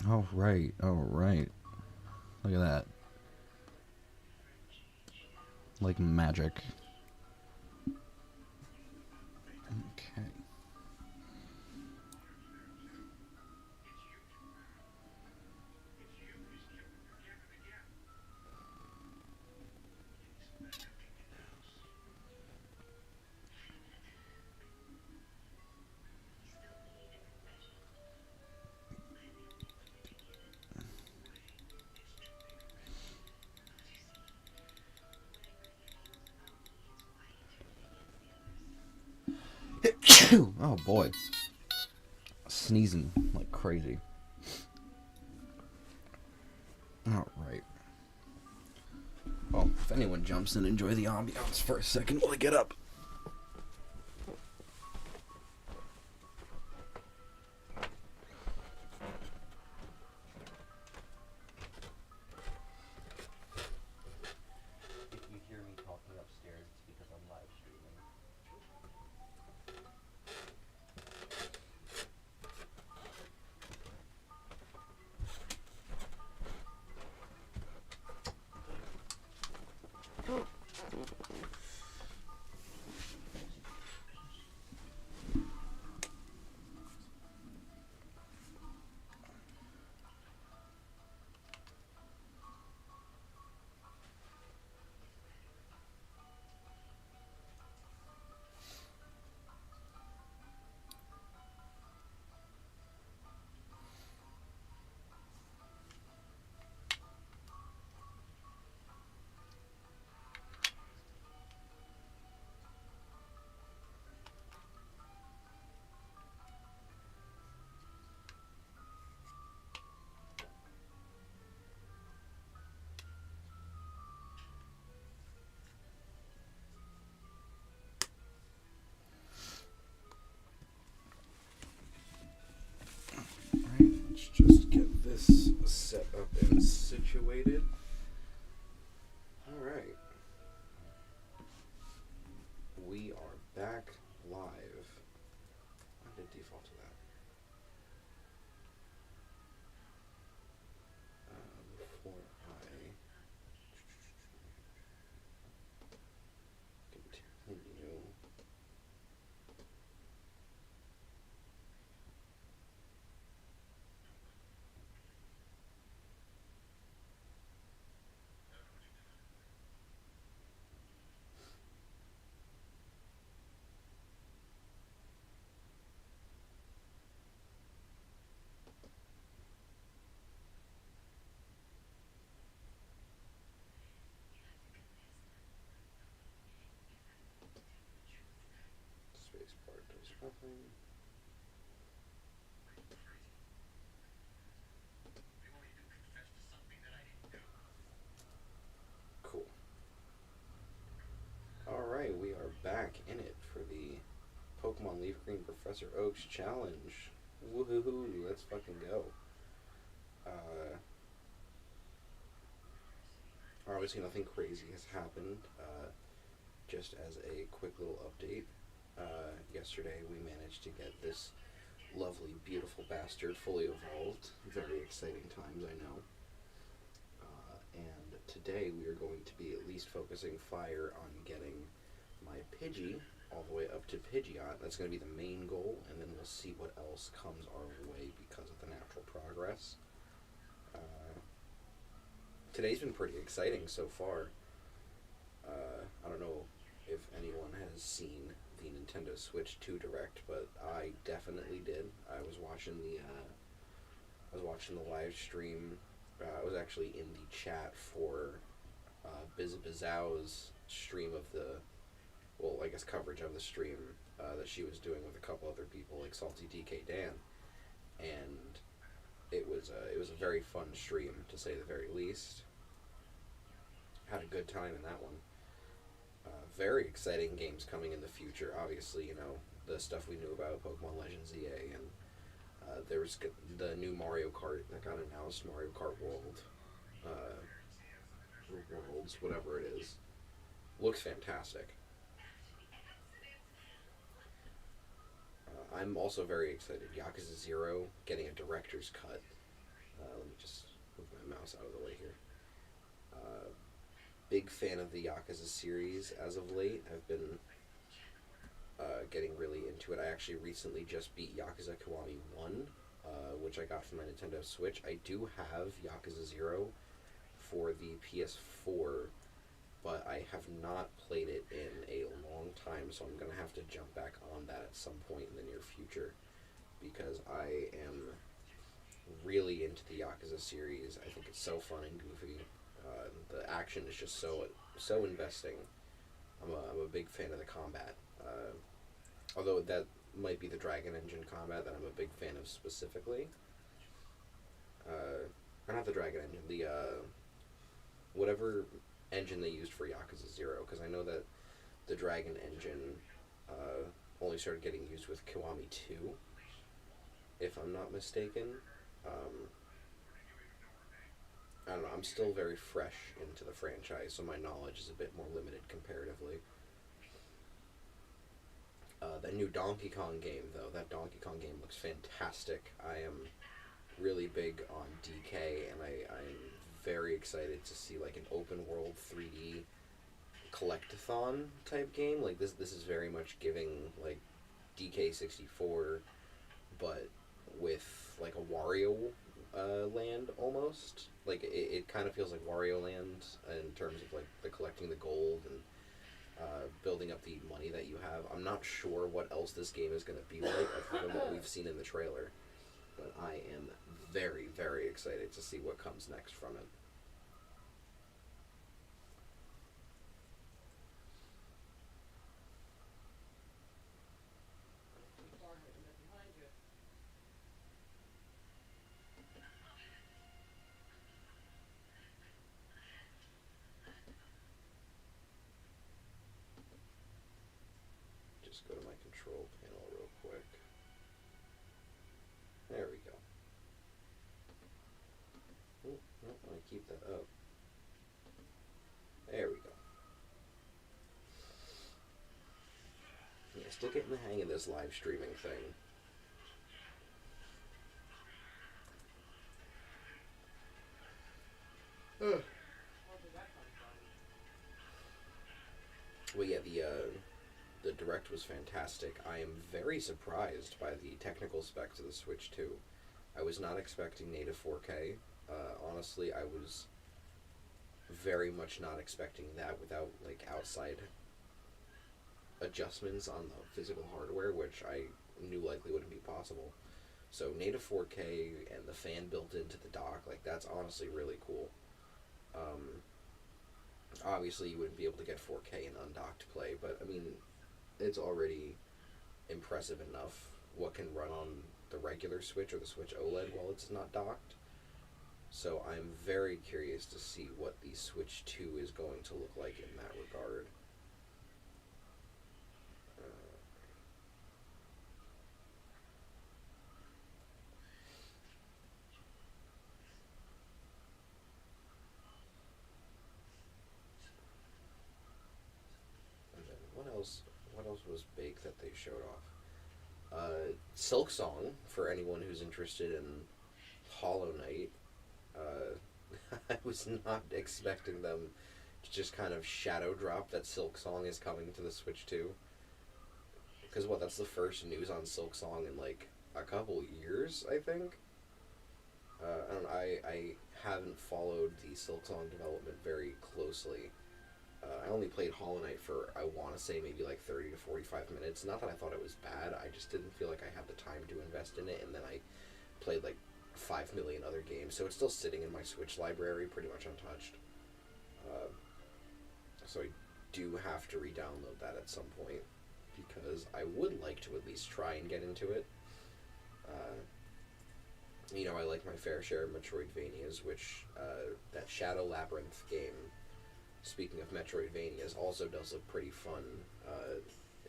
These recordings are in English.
All right, all right. Look at that. Like magic. Okay. Oh boy. Sneezing like crazy. All right. Well, if anyone jumps in, enjoy the ambiance for a second while I get up. If you hear me talking upstairs, it's because I'm live streaming. Alright, let's just get this set up and situated. Alright. We are back live. I did default to that. Before I continue. Spacebar does nothing. Cool. Alright, we are back in it for the Pokemon Leaf Green Professor Oak's challenge. Woohoo, let's fucking go. Obviously nothing crazy has happened. Just as a quick little update, yesterday we managed to get this lovely, beautiful bastard fully evolved. Very exciting times, I know. And today we are going to be at least focusing fire on getting my Pidgey all the way up to Pidgeot. That's going to be the main goal, and then we'll see what else comes our way because of the natural progress. Today's been pretty exciting so far. I don't know if anyone has seen the Nintendo Switch 2 Direct, but I definitely did. I was watching the live stream. I was actually in the chat for Bizabizow's stream of the, well, I guess coverage of the stream that she was doing with a couple other people, like Salty DK Dan, and it was a very fun stream to say the very least. Had a good time in that one. Very exciting games coming in the future. Obviously, you know, the stuff we knew about Pokemon Legends EA, and there was the new Mario Kart that got announced, Mario Kart World, Worlds, whatever it is. Looks fantastic. I'm also very excited. Yakuza 0 getting a director's cut. Let me just move my mouse out of the way here. Uh, Big fan of the Yakuza series as of late. I've been getting really into it. I actually recently just beat Yakuza Kiwami 1, which I got from my Nintendo Switch. I do have Yakuza 0 for the PS4, but I have not played it in a long time, so I'm going to have to jump back on that at some point in the near future, because I am really into the Yakuza series. I think it's so fun and goofy. The action is just so investing. I'm a big fan of the combat. Although that might be the Dragon Engine combat that I'm a big fan of specifically. Or not the Dragon Engine, the whatever engine they used for Yakuza 0, because I know that the Dragon Engine only started getting used with Kiwami 2, if I'm not mistaken. I don't know, I'm still very fresh into the franchise, so my knowledge is a bit more limited comparatively. That new Donkey Kong game, though, that Donkey Kong game looks fantastic. I am really big on DK, and I'm very excited to see like an open world 3D collectathon type game. Like this is very much giving like DK64, but with like a Wario land almost. Like it kind of feels like Wario Land in terms of like the collecting the gold and building up the money that you have. I'm not sure what else this game is going to be like other than what we've seen in the trailer, but I am very, very excited to see what comes next from it. Just go to my control panel real quick. There we go. Oh, no, I keep that up. There we go. Yeah, still getting the hang of this live streaming thing. Ugh. Well, yeah, the Direct was fantastic. I am very surprised by the technical specs of the Switch 2. I was not expecting native 4K. Honestly, I was very much not expecting that without like outside adjustments on the physical hardware, which I knew likely wouldn't be possible. So native 4K and the fan built into the dock, like that's honestly really cool. Obviously, you wouldn't be able to get 4K in undocked play, but I mean, it's already impressive enough what can run on the regular Switch or the Switch OLED while it's not docked. So I'm very curious to see what the Switch 2 is going to look like in that regard. And then what else? What else was big that they showed off? Silk Song, for anyone who's interested in Hollow Knight. I was not expecting them to just kind of shadow drop that Silk Song is coming to the Switch 2. Because what, that's the first news on Silk Song in like a couple years, I think. I don't know, I haven't followed the Silk Song development very closely. I only played Hollow Knight for, I want to say, maybe like 30 to 45 minutes. Not that I thought it was bad, I just didn't feel like I had the time to invest in it, and then I played like 5 million other games, so it's still sitting in my Switch library pretty much untouched. So I do have to re-download that at some point, because I would like to at least try and get into it. You know, I like my fair share of Metroidvanias, which that Shadow Labyrinth game, speaking of Metroidvanias, also does look pretty fun.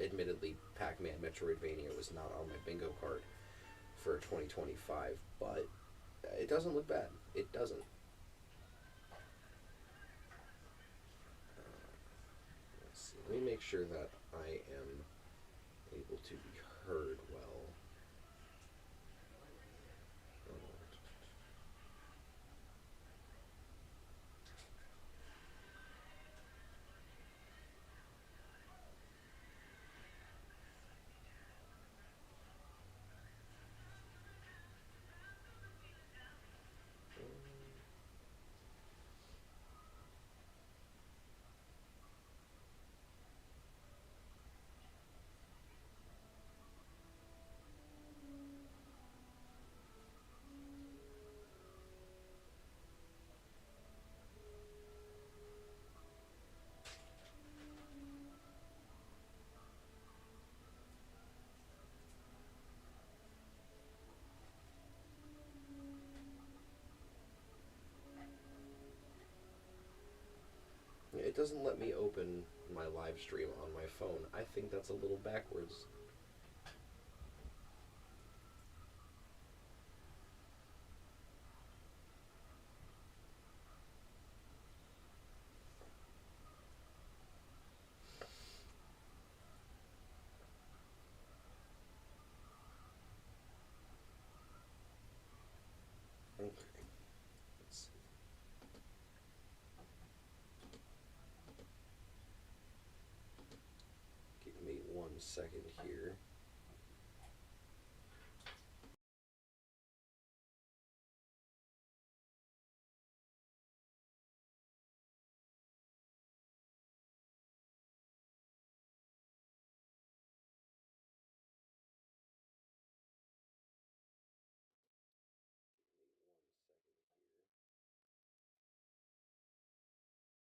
Admittedly, Pac-Man Metroidvania was not on my bingo card for 2025, but it doesn't look bad. It doesn't. Let's see. Let me make sure that I am able to be heard well. doesn't let me open my live stream on my phone. I think that's a little backwards. Okay. Let's see. Give me 1 second here. Give me 1 second here. Today's been pretty exciting so far. I don't know if anyone has seen the Nintendo Switch 2 Direct, but I definitely did. I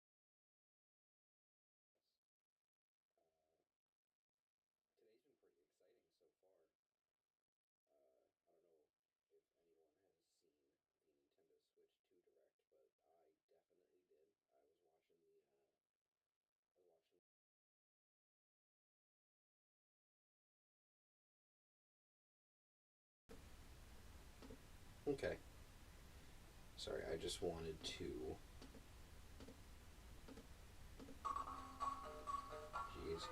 was watching the I was watching. Okay. Sorry, I just wanted to. Jeez.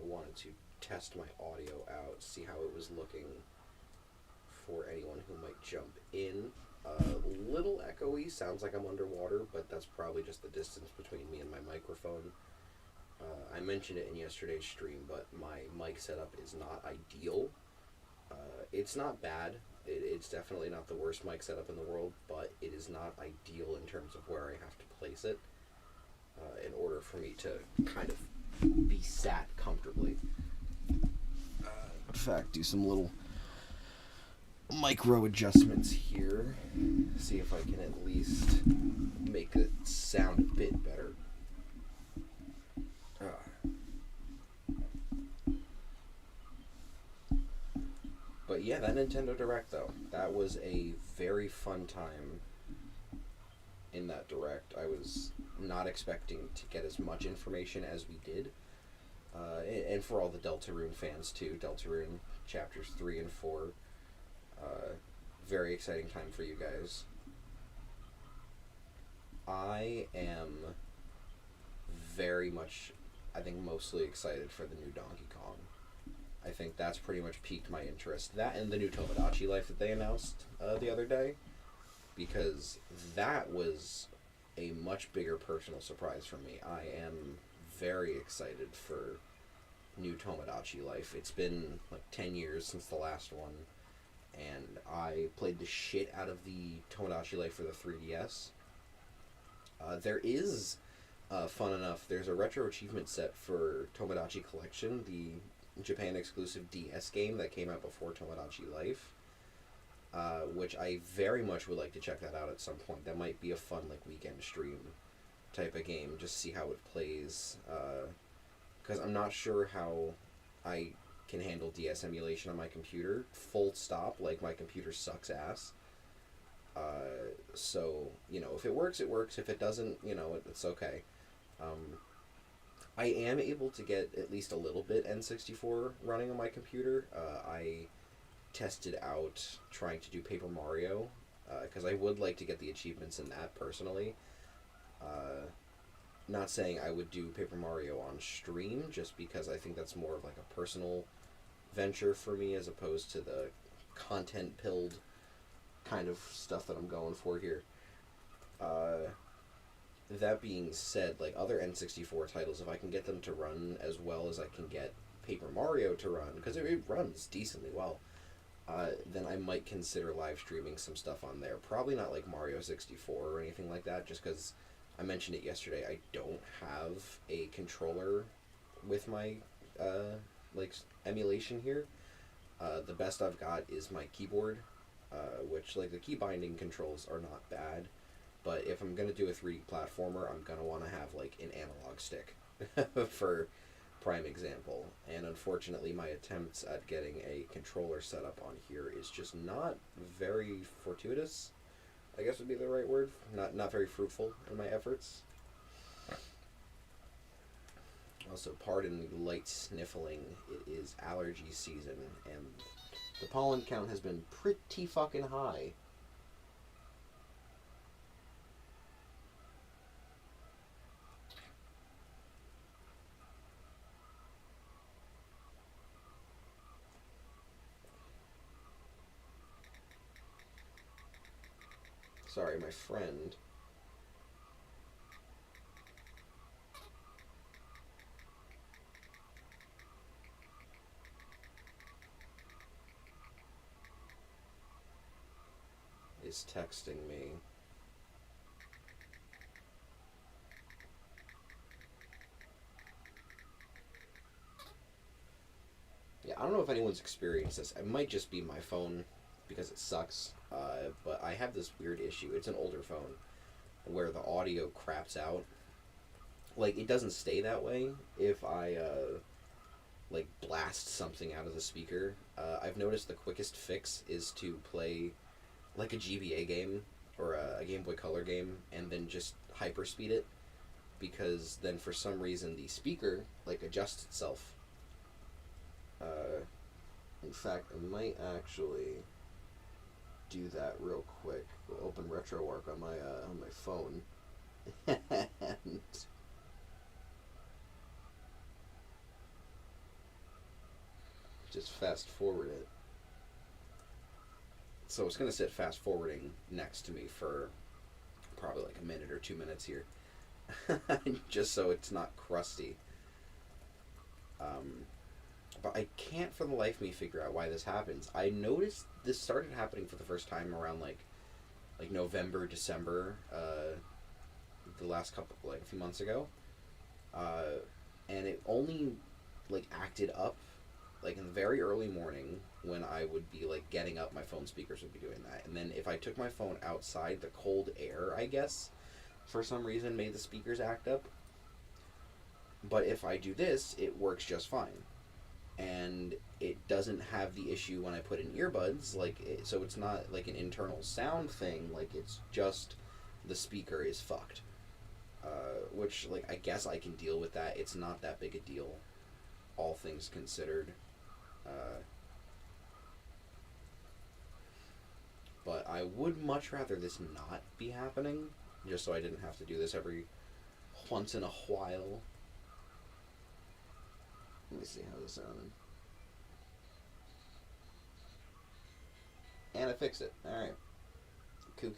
Wanted to test my audio out, see how it was looking for anyone who might jump in. A little echoey, sounds like I'm underwater, but that's probably just the distance between me and my microphone. I mentioned it in yesterday's stream, but my mic setup is not ideal. It's not bad. It's definitely not the worst mic setup in the world, but it is not ideal in terms of where I have to place it in order for me to kind of be sat comfortably. In fact, do some little micro adjustments here. See if I can at least make it sound a bit better. But yeah, that Nintendo Direct though, that was a very fun time in that Direct. I was not expecting to get as much information as we did. And for all the Deltarune fans too, Deltarune chapters 3 and 4. Very exciting time for you guys. I am very much, I think, mostly excited for the new Donkey Kong. I think that's pretty much piqued my interest. That and the new Tomodachi Life that they announced the other day, because that was a much bigger personal surprise for me. I am very excited for new Tomodachi Life. It's been like 10 years since the last one, and I played the shit out of the Tomodachi Life for the 3DS. There is, fun enough, there's a retro achievement set for Tomodachi Collection, the Japan exclusive DS game that came out before Tomodachi Life, which I very much would like to check that out at some point. That might be a fun like weekend stream type of game, just see how it plays, because I'm not sure how I can handle DS emulation on my computer, full stop. Like, my computer sucks ass. So, you know, if it works, it works. If it doesn't, you know, it's okay. I am able to get at least a little bit N64 running on my computer. I tested out trying to do Paper Mario, because I would like to get the achievements in that personally. Not saying I would do Paper Mario on stream, just because I think that's more of like a personal venture for me as opposed to the content-pilled kind of stuff that I'm going for here. That being said, like other N64 titles, if I can get them to run as well as I can get Paper Mario to run, because it runs decently well, then I might consider live streaming some stuff on there. Probably not like Mario 64 or anything like that, just because I mentioned it yesterday, I don't have a controller with my like emulation here. The best I've got is my keyboard, which like the key binding controls are not bad, but if I'm gonna do a 3D platformer, I'm gonna want to have like an analog stick for prime example. And unfortunately, my attempts at getting a controller set up on here is just not very fortuitous, I guess would be the right word. Not very fruitful in my efforts. Also, pardon the light sniffling. It is allergy season, and the pollen count has been pretty fucking high. Sorry, my friend is texting me. Yeah, I don't know if anyone's experienced this. It might just be my phone because it sucks. But I have this weird issue. It's an older phone where the audio craps out. Like, it doesn't stay that way if I like blast something out of the speaker. I've noticed the quickest fix is to play like a GBA game or a Game Boy Color game and then just hyperspeed it, because then for some reason the speaker like adjusts itself. In fact, I might actually do that real quick. We'll open RetroArch on my phone and just fast forward it. So it's gonna sit fast forwarding next to me for probably like a minute or 2 minutes here, just so it's not crusty. But I can't for the life of me figure out why this happens. I noticed this started happening for the first time around like November, December, the last couple, like a few months ago, and it only like acted up like in the very early morning when I would be like getting up. My phone speakers would be doing that, and then if I took my phone outside, the cold air, I guess, for some reason made the speakers act up. But if I do this, it works just fine, and it doesn't have the issue when I put in earbuds. So it's not like an internal sound thing. Like, it's just the speaker is fucked. Which, like, I guess I can deal with that. It's not that big a deal, all things considered. But I would much rather this not be happening, just so I didn't have to do this every once in a while. Let me see how this sounded. And I fixed it. Alright. Cool.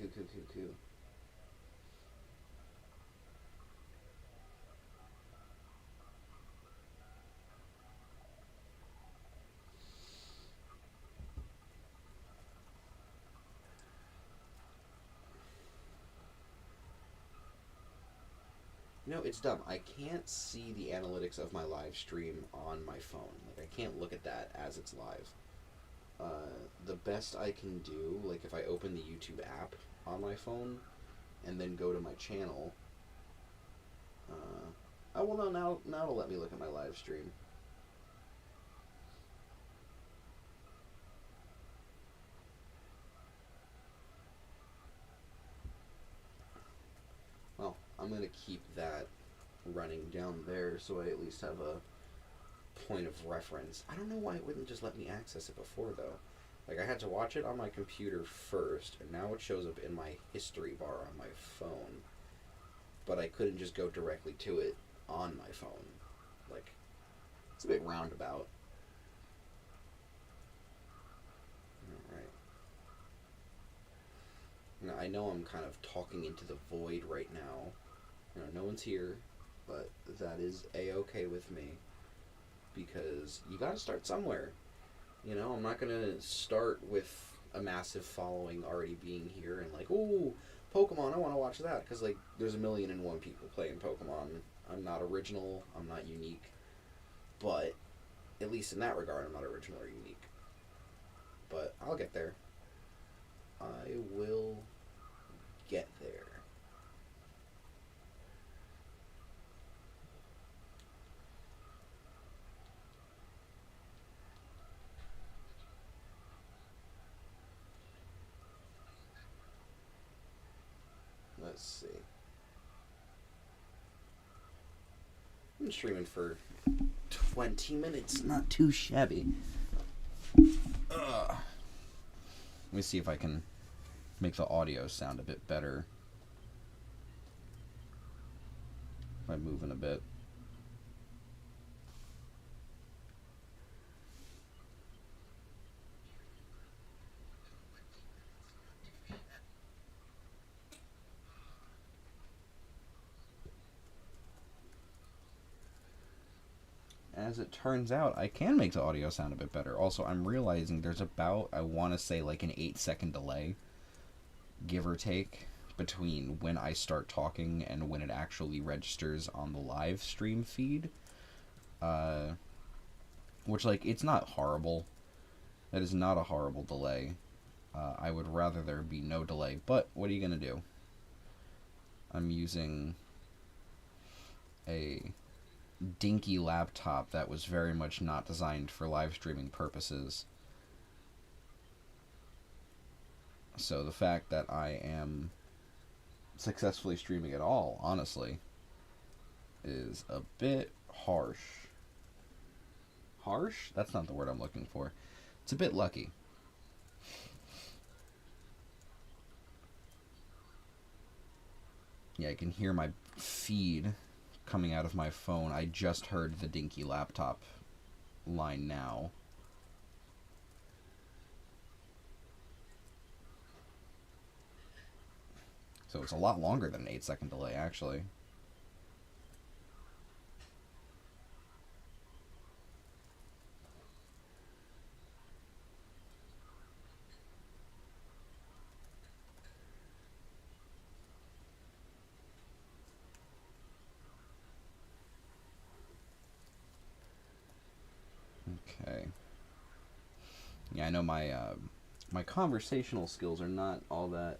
No, it's dumb. I can't see the analytics of my live stream on my phone. Like, I can't look at that as it's live. The best I can do, like if I open the YouTube app on my phone and then go to my channel, oh well, no, now it'll let me look at my live stream. Well, I'm gonna keep that running down there so I at least have a point of reference. I don't know why it wouldn't just let me access it before, though. Like, I had to watch it on my computer first, and now it shows up in my history bar on my phone. But I couldn't just go directly to it on my phone. Like, it's a bit roundabout. Alright. Now, I know I'm kind of talking into the void right now. You know, no one's here, but that is a-okay with me. Because you gotta start somewhere. You know, I'm not gonna start with a massive following already being here and like, ooh, Pokemon, I want to watch that, because like there's 1,000,001 people playing Pokemon. I'm not original, I'm not unique, but at least in that regard, I'm not original or unique. But I'll get there. I will get there. Let's see. been streaming for 20 minutes. Not too shabby. Let me see if I can make the audio sound a bit better by moving a bit. As it turns out, I can make the audio sound a bit better. Also, I'm realizing there's about, I want to say, like an 8-second delay, give or take, between when I start talking and when it actually registers on the live stream feed. Which, like, it's not horrible. That is not a horrible delay. I would rather there be no delay, but what are you going to do? I'm using a dinky laptop that was very much not designed for live streaming purposes. So the fact that I am successfully streaming at all, honestly, is a bit harsh. Harsh? That's not the word I'm looking for. It's a bit lucky. Yeah, I can hear my feed coming out of my phone. I just heard the dinky laptop line now. So it's a lot longer than an 8-second delay, actually. Okay. Yeah, I know my my conversational skills are not all that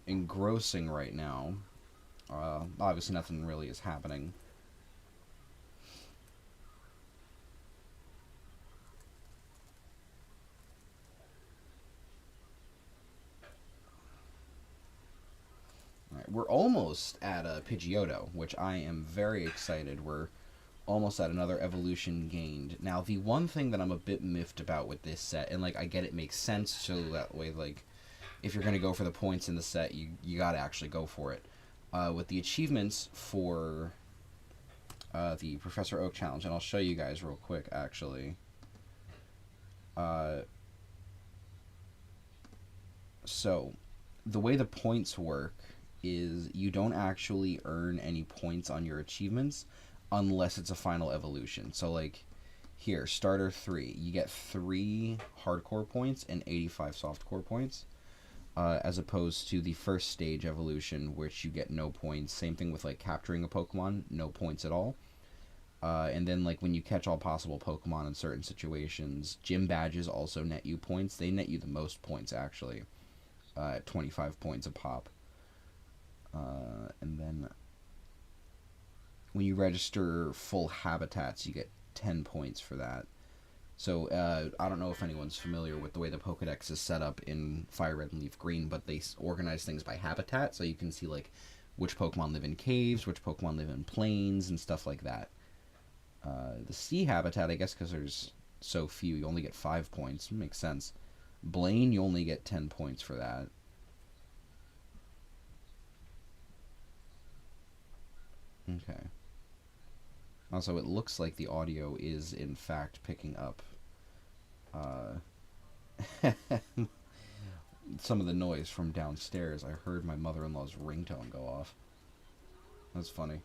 engrossing right now. Obviously, nothing really is happening. All right, we're almost at a Pidgeotto, which I am very excited. We're almost at another evolution gained. Now, the one thing that I'm a bit miffed about with this set, and, like, I get it makes sense, so that way, like, if you're going to go for the points in the set, you got to actually go for it. With the achievements for the Professor Oak Challenge, and I'll show you guys real quick, actually. So, the way the points work is you don't actually earn any points on your achievements unless it's a final evolution. So, like, here, starter 3, you get 3 hardcore points and 85 softcore points, as opposed to the first stage evolution, which you get no points. Same thing with, like, capturing a Pokemon, no points at all. And then, like, when you catch all possible Pokemon in certain situations, gym badges also net you points. They net you the most points, actually, at 25 points a pop. And then when you register full habitats, you get 10 points for that. So, I don't know if anyone's familiar with the way the Pokedex is set up in Fire Red and Leaf Green, but they organize things by habitat, so you can see, like, which Pokemon live in caves, which Pokemon live in plains, and stuff like that. The sea habitat, I guess because there's so few, you only get 5 points. Makes sense. Blaine, you only get 10 points for that. Okay. Also, it looks like the audio is, in fact, picking up some of the noise from downstairs. I heard my mother-in-law's ringtone go off. That's funny.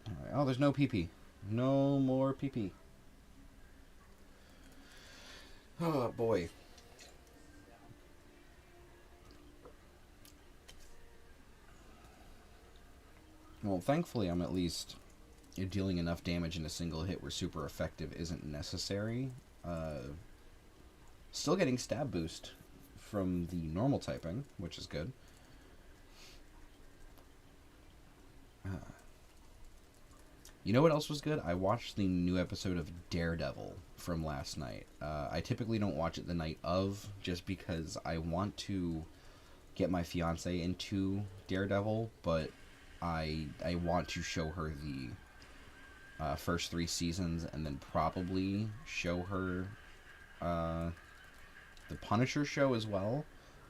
Alright. Oh, there's no PP. No more PP. Oh, boy. Well, thankfully, I'm at least dealing enough damage in a single hit where super effective isn't necessary. Still getting stab boost from the normal typing, which is good. You know what else was good? I watched the new episode of Daredevil from last night. I typically don't watch it the night of, just because I want to get my fiance into Daredevil, but I want to show her the first 3 seasons, and then probably show her uh, the Punisher show as well.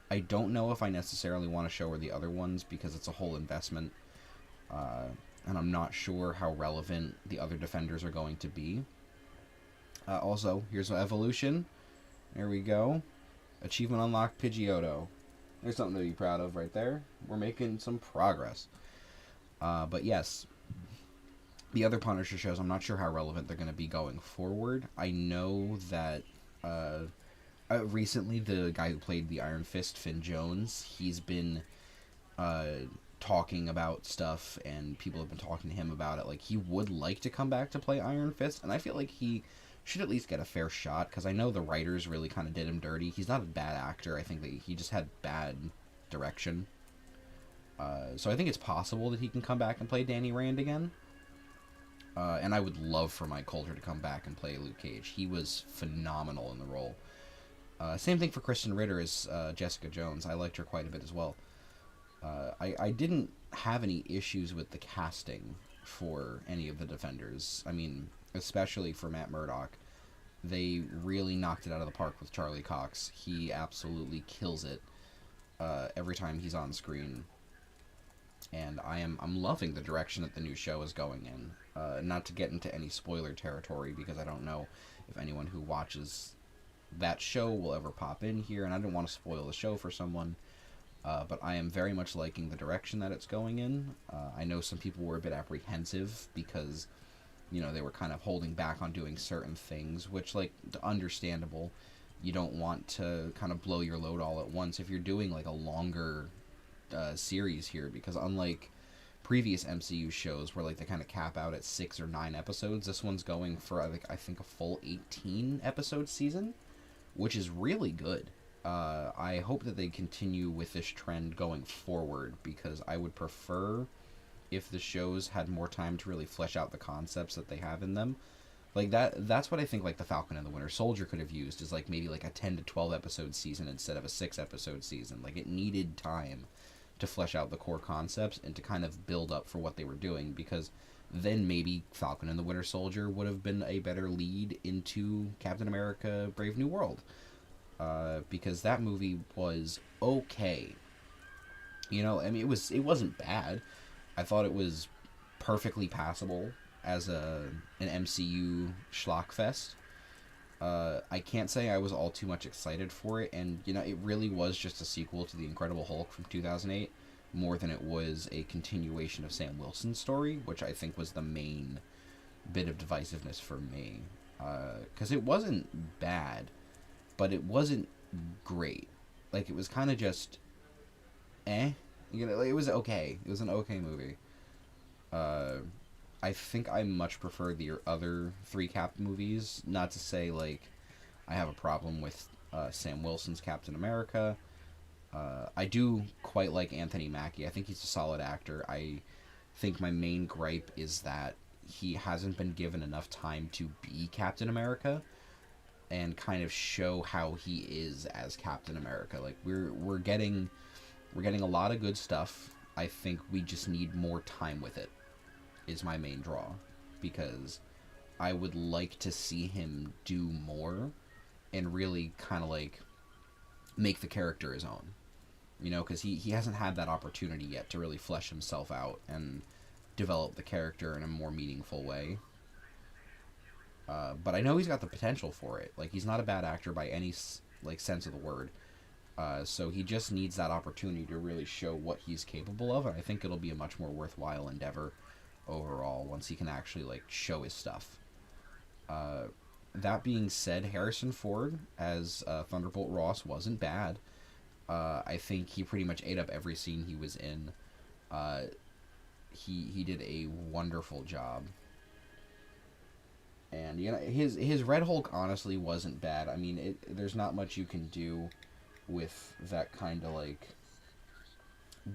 I don't know if I necessarily want to show her the other ones because it's a whole investment, uh, and I'm not sure how relevant the other Defenders are going to be. Also, here's Evolution. There we go. Achievement unlocked, Pidgeotto. There's something to be proud of right there. We're making some progress. But yes, the other Punisher shows, I'm not sure how relevant they're going to be going forward. I know that recently the guy who played the Iron Fist, Finn Jones, he's been uh, talking about stuff, and people have been talking to him about it. Like, he would like to come back to play Iron Fist, and I feel like he should at least get a fair shot, because I know the writers really kind of did him dirty. He's not a bad actor. I think that he just had bad direction. So I think it's possible that he can come back and play Danny Rand again. And I would love for Mike Coulter to come back and play Luke Cage. He was phenomenal in the role. Same thing for Kristen Ritter as Jessica Jones. I liked her quite a bit as well. I didn't have any issues with the casting for any of the Defenders. I mean, especially for Matt Murdock. They really knocked it out of the park with Charlie Cox. He absolutely kills it every time he's on screen. And I'm loving the direction that the new show is going in. Not to get into any spoiler territory, because I don't know if anyone who watches that show will ever pop in here, and I don't want to spoil the show for someone. But I am very much liking the direction that it's going in. I know some people were a bit apprehensive because, they were kind of holding back on doing certain things, which, like, understandable. You don't want to kind of blow your load all at once if you're doing, like, a longer series here, because unlike previous MCU shows where, like, they kind of cap out at 6 or 9 episodes, this one's going for, I think a full 18 episode season, which is really good. I hope that they continue with this trend going forward, because I would prefer if the shows had more time to really flesh out the concepts that they have in them. Like, that's what I think, like, the Falcon and the Winter Soldier could have used, is, like, maybe, like, a 10 to 12 episode season instead of a 6 episode season. Like, it needed time to flesh out the core concepts and to kind of build up for what they were doing, because then maybe Falcon and the Winter Soldier would have been a better lead into Captain America Brave New World. Because that movie was okay. I mean, it wasn't bad. I thought it was perfectly passable as an MCU schlockfest. I can't say I was all too much excited for it, and it really was just a sequel to The Incredible Hulk from 2008, more than it was a continuation of Sam Wilson's story, which I think was the main bit of divisiveness for me. Because it wasn't bad, but it wasn't great. Like, it was kind of just it was okay. It was an okay movie. I think I much prefer the other 3 Cap movies. Not to say, like, I have a problem with Sam Wilson's Captain America. I do quite like Anthony Mackie. I think he's a solid actor. I think my main gripe is that he hasn't been given enough time to be Captain America and kind of show how he is as Captain America. Like, we're getting a lot of good stuff. I think we just need more time with it, is my main draw, because I would like to see him do more and really kind of, like, make the character his own. Because he hasn't had that opportunity yet to really flesh himself out and develop the character in a more meaningful way. But I know he's got the potential for it. Like, he's not a bad actor by any, like, sense of the word. So he just needs that opportunity to really show what he's capable of, and I think it'll be a much more worthwhile endeavor overall once he can actually, like, show his stuff. That being said, Harrison Ford as Thunderbolt Ross wasn't bad. I think he pretty much ate up every scene he was in. He did a wonderful job. And, his Red Hulk honestly wasn't bad. I mean, there's not much you can do with that kind of, like,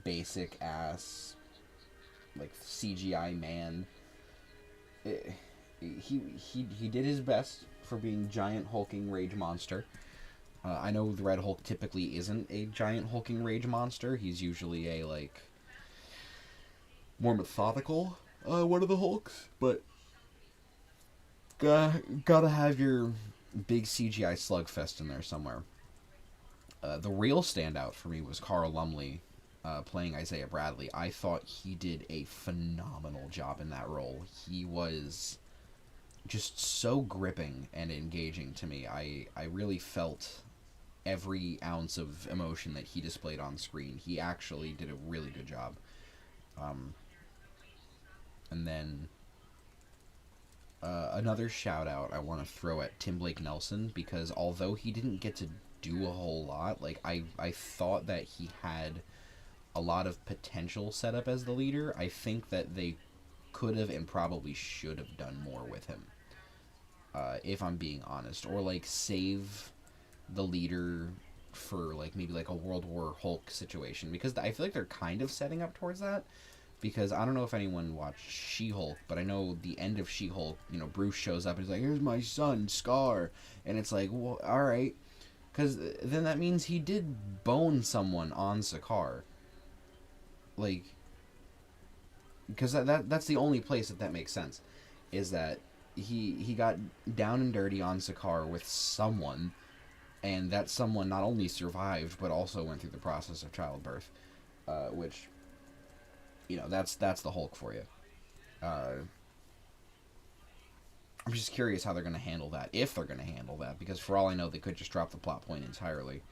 basic ass, like, CGI man. eh, he did his best for being giant hulking rage monster. I know the Red Hulk typically isn't a giant hulking rage monster. He's usually a like more methodical one of the Hulks, but gotta have your big CGI slugfest in there somewhere. The real standout for me was Carl Lumley playing Isaiah Bradley. I thought he did a phenomenal job in that role. He was just so gripping and engaging to me. I really felt every ounce of emotion that he displayed on screen. He actually did a really good job. Um, and then another shout out I want to throw at Tim Blake Nelson, because although he didn't get to do a whole lot, like I thought that he had a lot of potential set up as the leader. I think that they could have and probably should have done more with him. If I'm being honest, or like save the leader for like maybe like a World War Hulk situation, because I feel like they're kind of setting up towards that. Because I don't know if anyone watched She-Hulk, but I know the end of She-Hulk, you know, Bruce shows up and he's like, "Here's my son, Scar," and it's like, well, all right, because then that means he did bone someone on Sakaar, like, because that's the only place that makes sense, is that he got down and dirty on Sakaar with someone, and that someone not only survived but also went through the process of childbirth, which, you know, that's the Hulk for you. Uh, I'm just curious how they're going to handle that, if they're going to handle that, because for all I know, they could just drop the plot point entirely.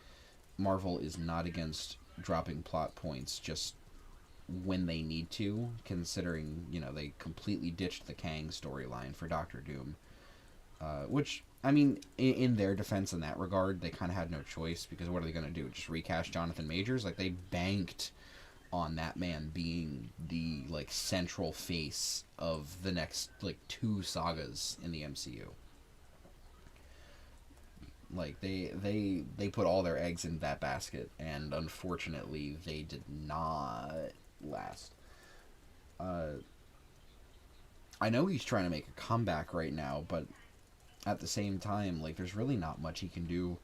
Marvel is not against dropping plot points just when they need to, considering, you know, they completely ditched the Kang storyline for Doctor Doom, which, I mean, in their defense in that regard, they kind of had no choice, because what are they going to do? Just recast Jonathan Majors? Like, they banked on that man being the like central face of the next like two sagas in the MCU. Like they put all their eggs in that basket, and unfortunately they did not last. uh I know he's trying to make a comeback right now, but at the same time, like, there's really not much he can do,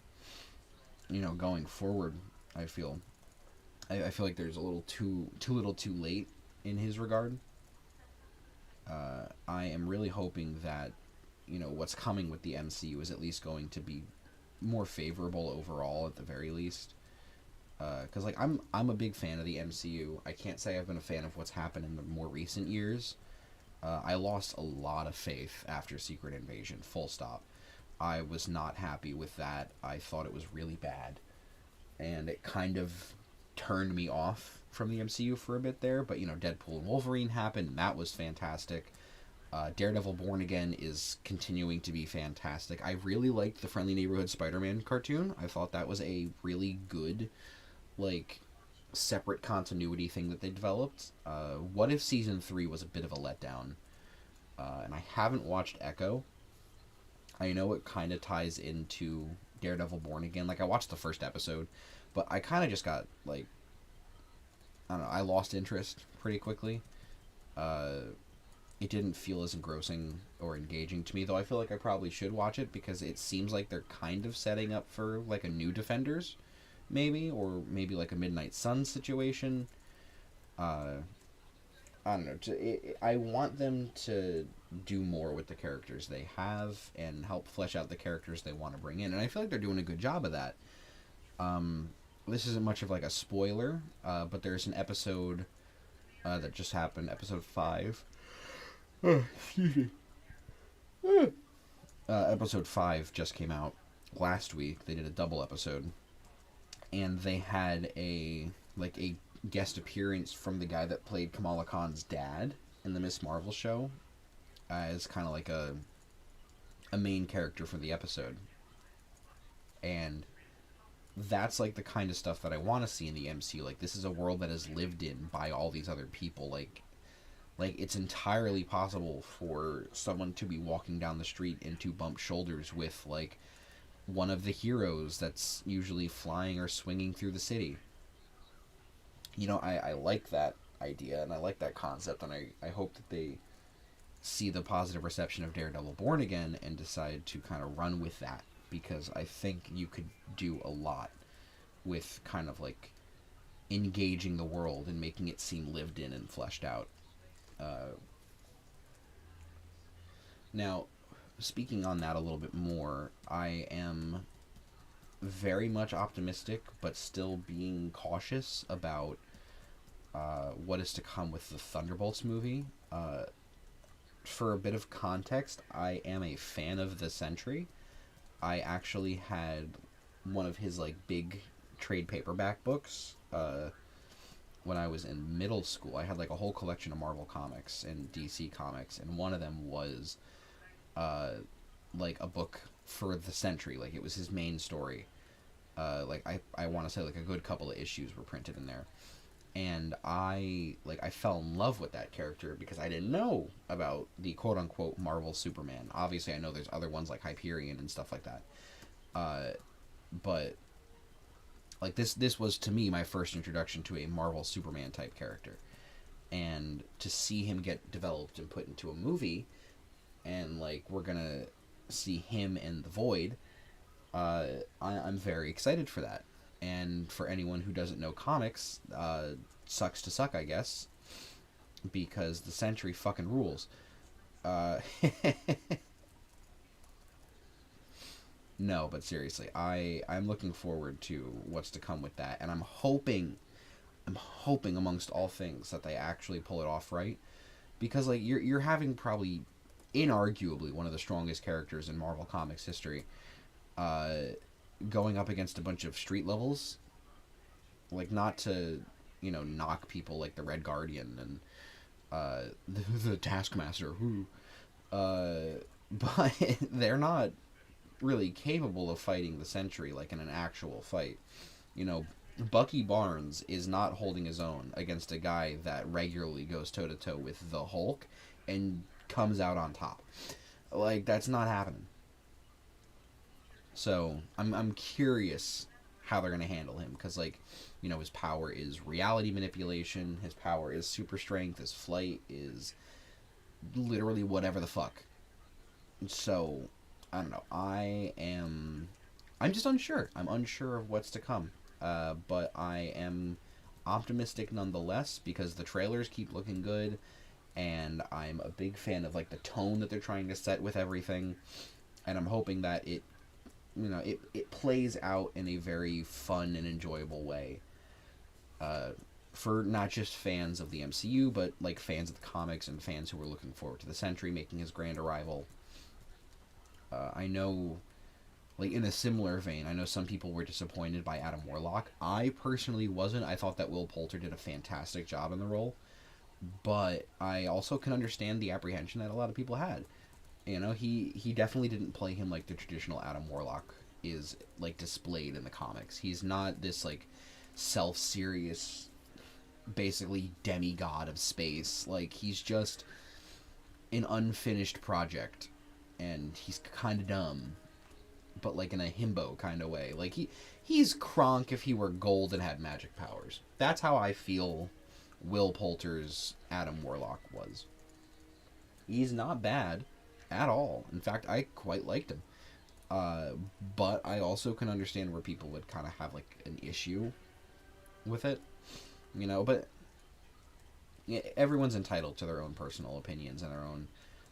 you know, going forward. I feel I feel like there's a little too little too late in his regard. I am really hoping that, you know, what's coming with the MCU is at least going to be more favorable overall, at the very least. Because like I'm a big fan of the MCU. I can't say I've been a fan of what's happened in the more recent years. I lost a lot of faith after Secret Invasion. Full stop. I was not happy with that. I thought it was really bad, and it kind of turned me off from the MCU for a bit there. But, you know, Deadpool and Wolverine happened, and that was fantastic. Daredevil Born Again is continuing to be fantastic. I really liked the Friendly Neighborhood Spider-Man cartoon. I thought that was a really good, like, separate continuity thing that they developed. What If Season 3 was a bit of a letdown? And I haven't watched Echo. I know it kind of ties into Daredevil Born Again. Like, I watched the first episode, but I kind of just got, like, I don't know, I lost interest pretty quickly. It didn't feel as engrossing or engaging to me, though I feel like I probably should watch it, because it seems like they're kind of setting up for, like, a new Defenders, maybe, or maybe, like, a Midnight Sun situation. Uh, I don't know. I want them to do more with the characters they have and help flesh out the characters they want to bring in, and I feel like they're doing a good job of that. This isn't much of like a spoiler, but there's an episode that just happened, episode 5. Oh, excuse me. Episode 5 just came out last week. They did a double episode, and they had a guest appearance from the guy that played Kamala Khan's dad in the Miss Marvel show, as kind of like a main character for the episode. And that's like the kind of stuff that I want to see in the MCU. Like, this is a world that is lived in by all these other people. Like it's entirely possible for someone to be walking down the street and to bump shoulders with like one of the heroes that's usually flying or swinging through the city. You know, I like that idea, and I like that concept, and I hope that they see the positive reception of Daredevil Born Again and decide to kind of run with that, because I think you could do a lot with kind of like engaging the world and making it seem lived in and fleshed out. Uh, Now, speaking on that a little bit more, I am very much optimistic, but still being cautious about what is to come with the Thunderbolts movie. For a bit of context, I am a fan of the Sentry. I actually had one of his like big trade paperback books when I was in middle school. I had like a whole collection of Marvel comics and DC comics, and one of them was uh, like a book for the Sentry. Like it was his main story. I want to say like a good couple of issues were printed in there, and I fell in love with that character because I didn't know about the quote unquote Marvel Superman. Obviously, I know there's other ones like Hyperion and stuff like that, but like this was to me my first introduction to a Marvel Superman type character, and to see him get developed and put into a movie, and like we're gonna see him in the Void. I'm very excited for that. And for anyone who doesn't know comics, sucks to suck, I guess, because the Sentry fucking rules. Uh, no, but seriously, I'm looking forward to what's to come with that, and I'm hoping amongst all things that they actually pull it off right, because like you're having probably inarguably one of the strongest characters in Marvel Comics history, uh, going up against a bunch of street levels. Like, not to, knock people like the Red Guardian and the Taskmaster, who, but they're not really capable of fighting the Sentry like in an actual fight. You know, Bucky Barnes is not holding his own against a guy that regularly goes toe to toe with the Hulk and comes out on top. Like, that's not happening. So I'm curious how they're gonna handle him, because like, his power is reality manipulation, his power is super strength, his flight is literally whatever the fuck. So I don't know. I'm just unsure. I'm unsure of what's to come. But I am optimistic nonetheless, because the trailers keep looking good, and I'm a big fan of like the tone that they're trying to set with everything, and I'm hoping that it plays out in a very fun and enjoyable way, for not just fans of the MCU, but like fans of the comics and fans who are looking forward to the Sentry making his grand arrival. I know, like in a similar vein, I know some people were disappointed by Adam Warlock. I personally wasn't. I thought that Will Poulter did a fantastic job in the role, but I also can understand the apprehension that a lot of people had. He definitely didn't play him like the traditional Adam Warlock is like displayed in the comics. He's not this like self-serious, basically demigod of space. Like, he's just an unfinished project, and he's kind of dumb, but like in a himbo kind of way. Like he's Kronk if he were gold and had magic powers. That's how I feel Will Poulter's Adam Warlock was. He's not bad at all. In fact, I quite liked him. But I also can understand where people would kind of have like an issue with it, But yeah, everyone's entitled to their own personal opinions and their own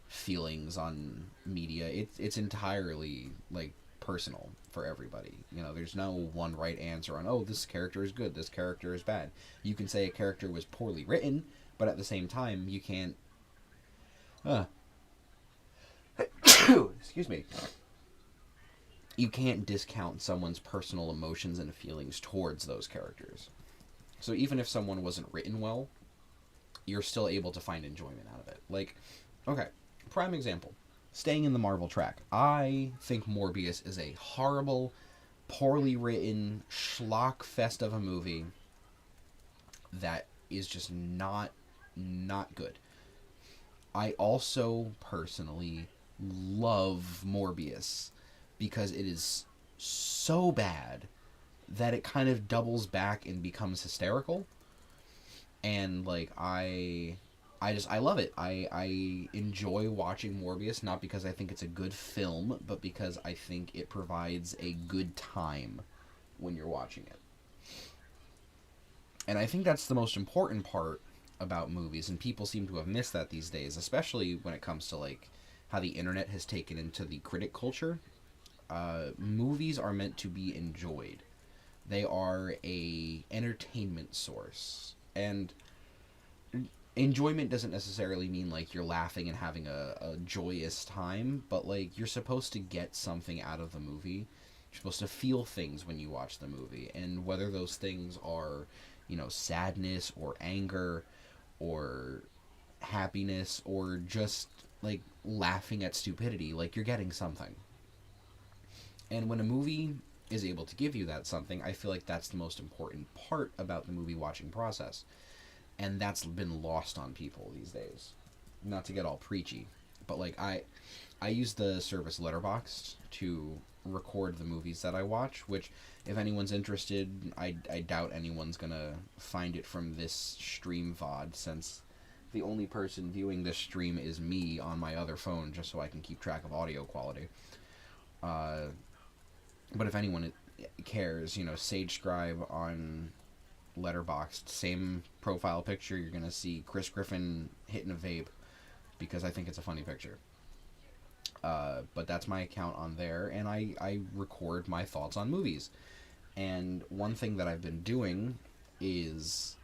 feelings on media. It's entirely like personal for everybody. There's no one right answer on, oh, this character is good, this character is bad. You can say a character was poorly written, but at the same time, you can't. Excuse me. You can't discount someone's personal emotions and feelings towards those characters. So even if someone wasn't written well, you're still able to find enjoyment out of it. Like, okay, prime example. Staying in the Marvel track, I think Morbius is a horrible, poorly written schlock fest of a movie that is just not good. I also personally love Morbius because it is so bad that it kind of doubles back and becomes hysterical. And like I I love it. I enjoy watching Morbius, not because I think it's a good film, but because I think it provides a good time when you're watching it. And I think that's the most important part about movies, and people seem to have missed that these days, especially when it comes to like how the internet has taken into the critic culture. Movies are meant to be enjoyed. They are a entertainment source, and enjoyment doesn't necessarily mean like you're laughing and having a joyous time, but like you're supposed to get something out of the movie. You're supposed to feel things when you watch the movie, and whether those things are, sadness or anger or happiness or just like laughing at stupidity, like you're getting something. And when a movie is able to give you that something, I feel like that's the most important part about the movie watching process. And that's been lost on people these days. Not to get all preachy, but like I use the service Letterboxd to record the movies that I watch, which if anyone's interested, I doubt anyone's gonna find it from this stream VOD, since the only person viewing this stream is me on my other phone, just so I can keep track of audio quality. Uh, but if anyone cares, Sage Scribe on Letterboxd, same profile picture. You're gonna see Chris Griffin hitting a vape because I think it's a funny picture. But that's my account on there, and I record my thoughts on movies. And one thing that I've been doing is,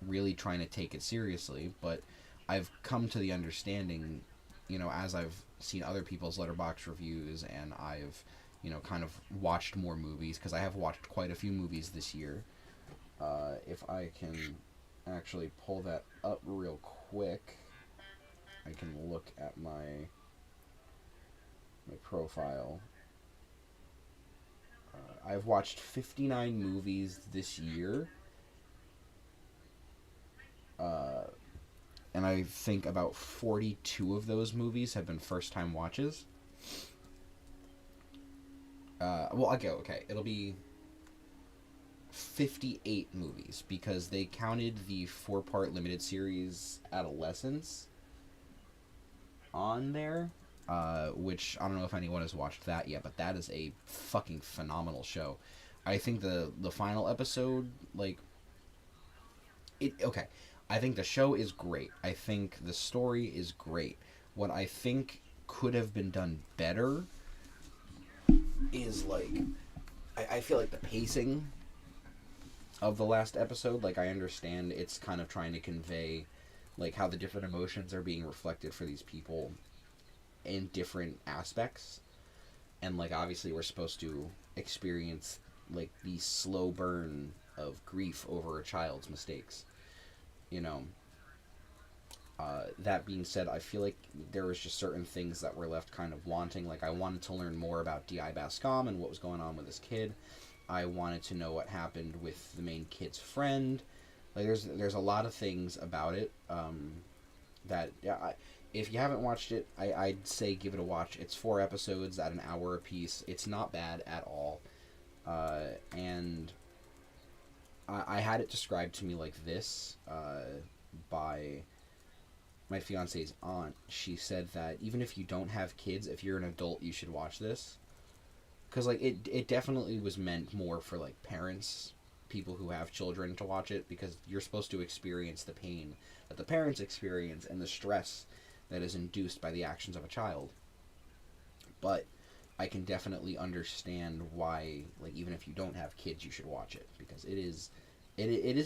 really trying to take it seriously, but I've come to the understanding, as I've seen other people's Letterboxd reviews, and I've, kind of watched more movies, because I have watched quite a few movies this year. If I can actually pull that up real quick, I can look at my profile. I've watched 59 movies this year, and I think about 42 of those movies have been first-time watches. Okay, it'll be 58 movies, because they counted the 4-part limited series Adolescence on there, which I don't know if anyone has watched that yet, but that is a fucking phenomenal show. I think the final episode, I think the show is great. I think the story is great. What I think could have been done better is, I feel like the pacing of the last episode, I understand it's kind of trying to convey, how the different emotions are being reflected for these people in different aspects. And, obviously we're supposed to experience, the slow burn of grief over a child's mistakes. That being said, I feel like there was just certain things that were left kind of wanting. I wanted to learn more about D.I. Bascom and what was going on with his kid. I wanted to know what happened with the main kid's friend. There's a lot of things about it that, if you haven't watched it, I'd say give it a watch. It's 4 episodes at an hour apiece. It's not bad at all. And I had it described to me like this by my fiance's aunt. She said that even if you don't have kids, if you're an adult, you should watch this. Because, it definitely was meant more for, parents, people who have children, to watch it, because you're supposed to experience the pain that the parents experience and the stress that is induced by the actions of a child. But I can definitely understand why, even if you don't have kids, you should watch it, because it is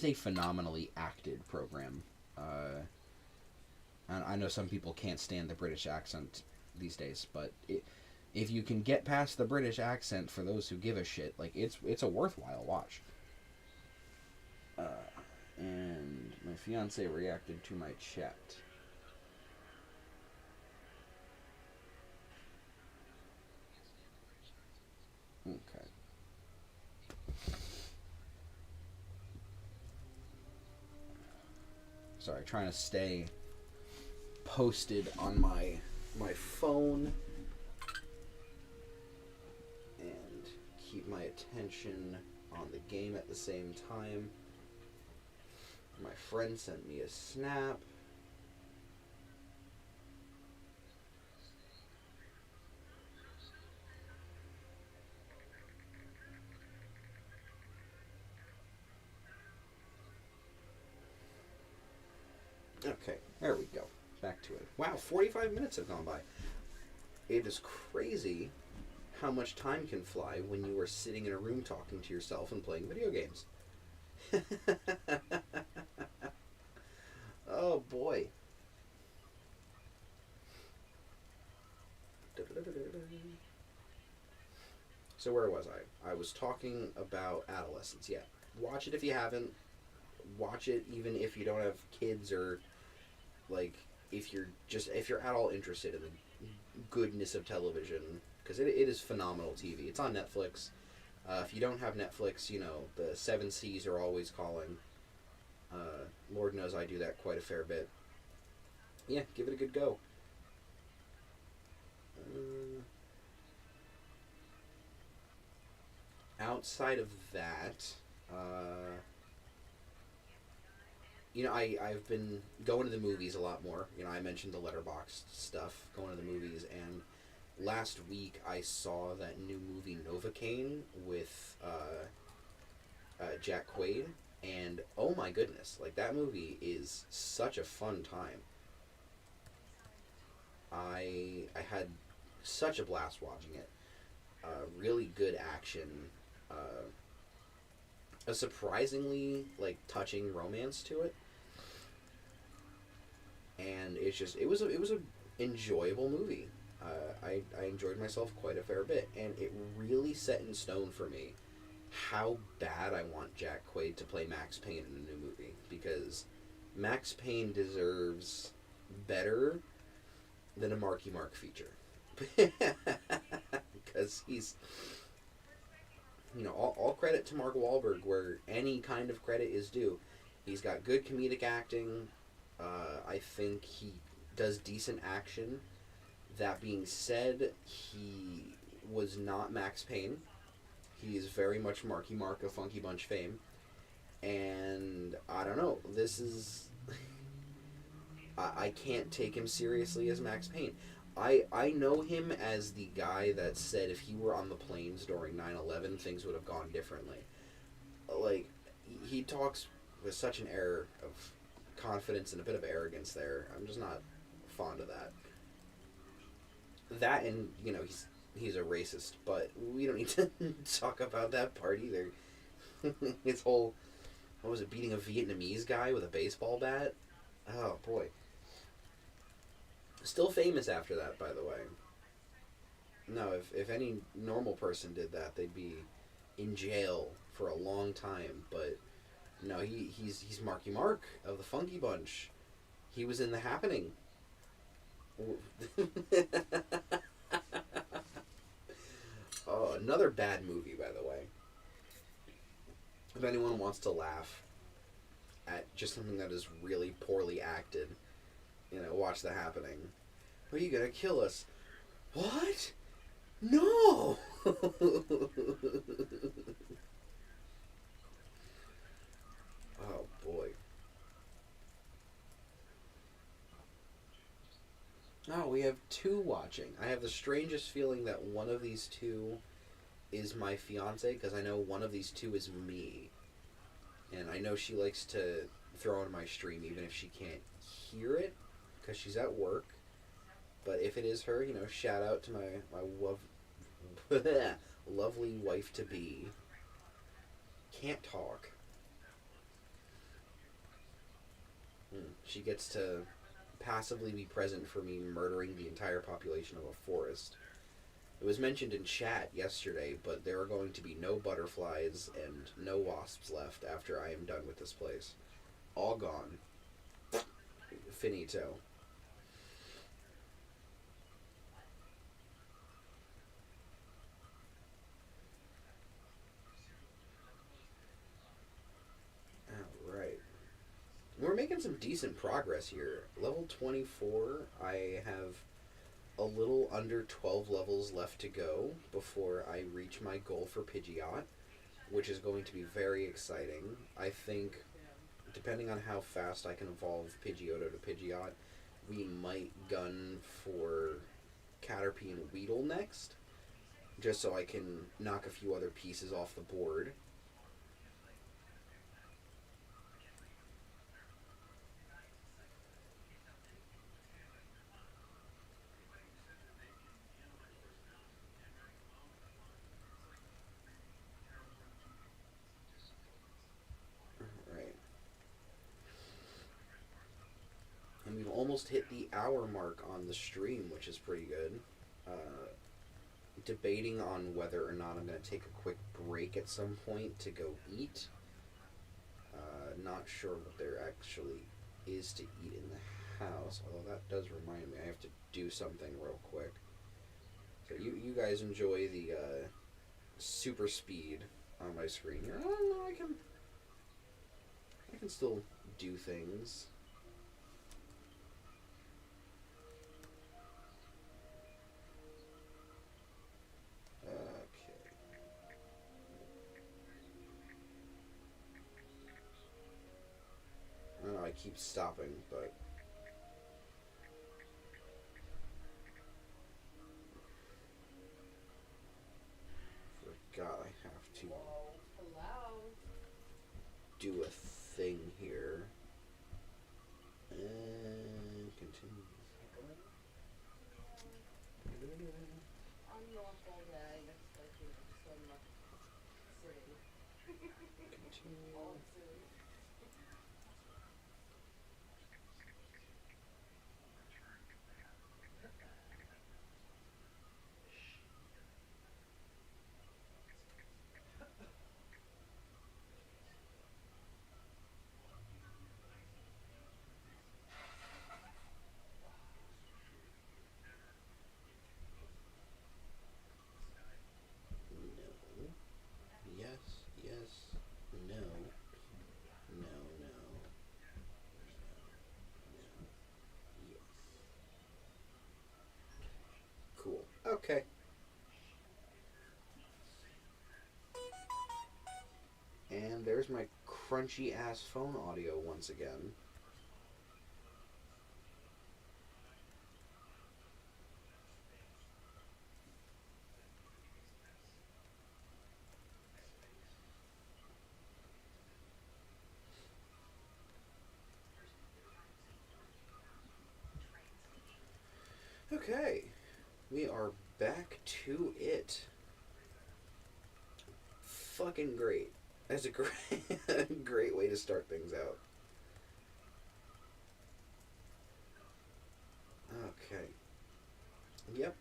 a phenomenally acted program. And I know some people can't stand the British accent these days, but if you can get past the British accent, for those who give a shit, it's a worthwhile watch. And my fiance reacted to my chat. Okay. Sorry, trying to stay posted on my phone and keep my attention on the game at the same time. My friend sent me a snap. Okay, there we go. Back to it. Wow, 45 minutes have gone by. It is crazy how much time can fly when you are sitting in a room talking to yourself and playing video games. Oh boy. So where was I? I was talking about adolescence. Yeah. Watch it if you haven't. Watch it even if you don't have kids, or like if you're at all interested in the goodness of television, because it is phenomenal TV. It's on Netflix. If you don't have Netflix, you know, the 7 Cs are always calling. Lord knows I do that quite a fair bit. Yeah, give it a good go. Outside of that, you know, I've been going to the movies a lot more. You know, I mentioned the Letterboxd stuff, going to the movies, and last week I saw that new movie Novocaine with Jack Quaid, and oh my goodness, like that movie is such a fun time. I had such a blast watching it. Really good action. Uh, a surprisingly like touching romance to it, and it was a enjoyable movie. I enjoyed myself quite a fair bit, and it really set in stone for me how bad I want Jack Quaid to play Max Payne in a new movie, because Max Payne deserves better than a Marky Mark feature. Because he's, you know, all credit to Mark Wahlberg where any kind of credit is due. He's got good comedic acting. I think he does decent action. That being said, he was not Max Payne. He is very much Marky Mark of Funky Bunch fame. And I don't know, this is... I can't take him seriously as Max Payne. I know him as the guy that said if he were on the planes during 9/11, things would have gone differently. Like, he talks with such an air of confidence and a bit of arrogance there. I'm just not fond of that. That, and, you know, he's a racist, but we don't need to talk about that part either. His whole, what was it, beating a Vietnamese guy with a baseball bat? Oh, boy. Still famous after that, by the way. No, if any normal person did that, they'd be in jail for a long time. But no, he's Marky Mark of the Funky Bunch. He was in The Happening. Oh, another bad movie, by the way. If anyone wants to laugh at just something that is really poorly acted, you know, watch The Happening. Are you gonna kill us? What? No! Oh, boy. Oh, we have two watching. I have the strangest feeling that one of these two is my fiance, because I know one of these two is me. And I know she likes to throw on my stream even if she can't hear it, because she's at work. But if it is her, you know, shout out to my lovely wife-to-be. Can't talk. She gets to passively be present for me murdering the entire population of a forest. It was mentioned in chat yesterday, but there are going to be no butterflies and no wasps left after I am done with this place. All gone. Finito. Alright. We're making some decent progress here. Level 24, I have a little under 12 levels left to go before I reach my goal for Pidgeot, which is going to be very exciting. I think, depending on how fast I can evolve Pidgeotto to Pidgeot, we might gun for Caterpie and Weedle next, just so I can knock a few other pieces off the board. almost hit the hour mark on the stream, which is pretty good. Debating on whether or not I'm going to take a quick break at some point to go eat. Not sure what there actually is to eat in the house, although that does remind me I have to do something real quick. So you guys enjoy the super speed on my screen here. I don't know, I can still do things. Okay. I don't know, I keep stopping, but forgot I have to do a thing here. And continue. Continue. No. Yes, yes, no. No, no. No, yes. Cool. Okay. And there's my crunchy ass phone audio once again. Okay. We are back to it. Fucking great. That's a great, great way to start things out. Okay. Yep.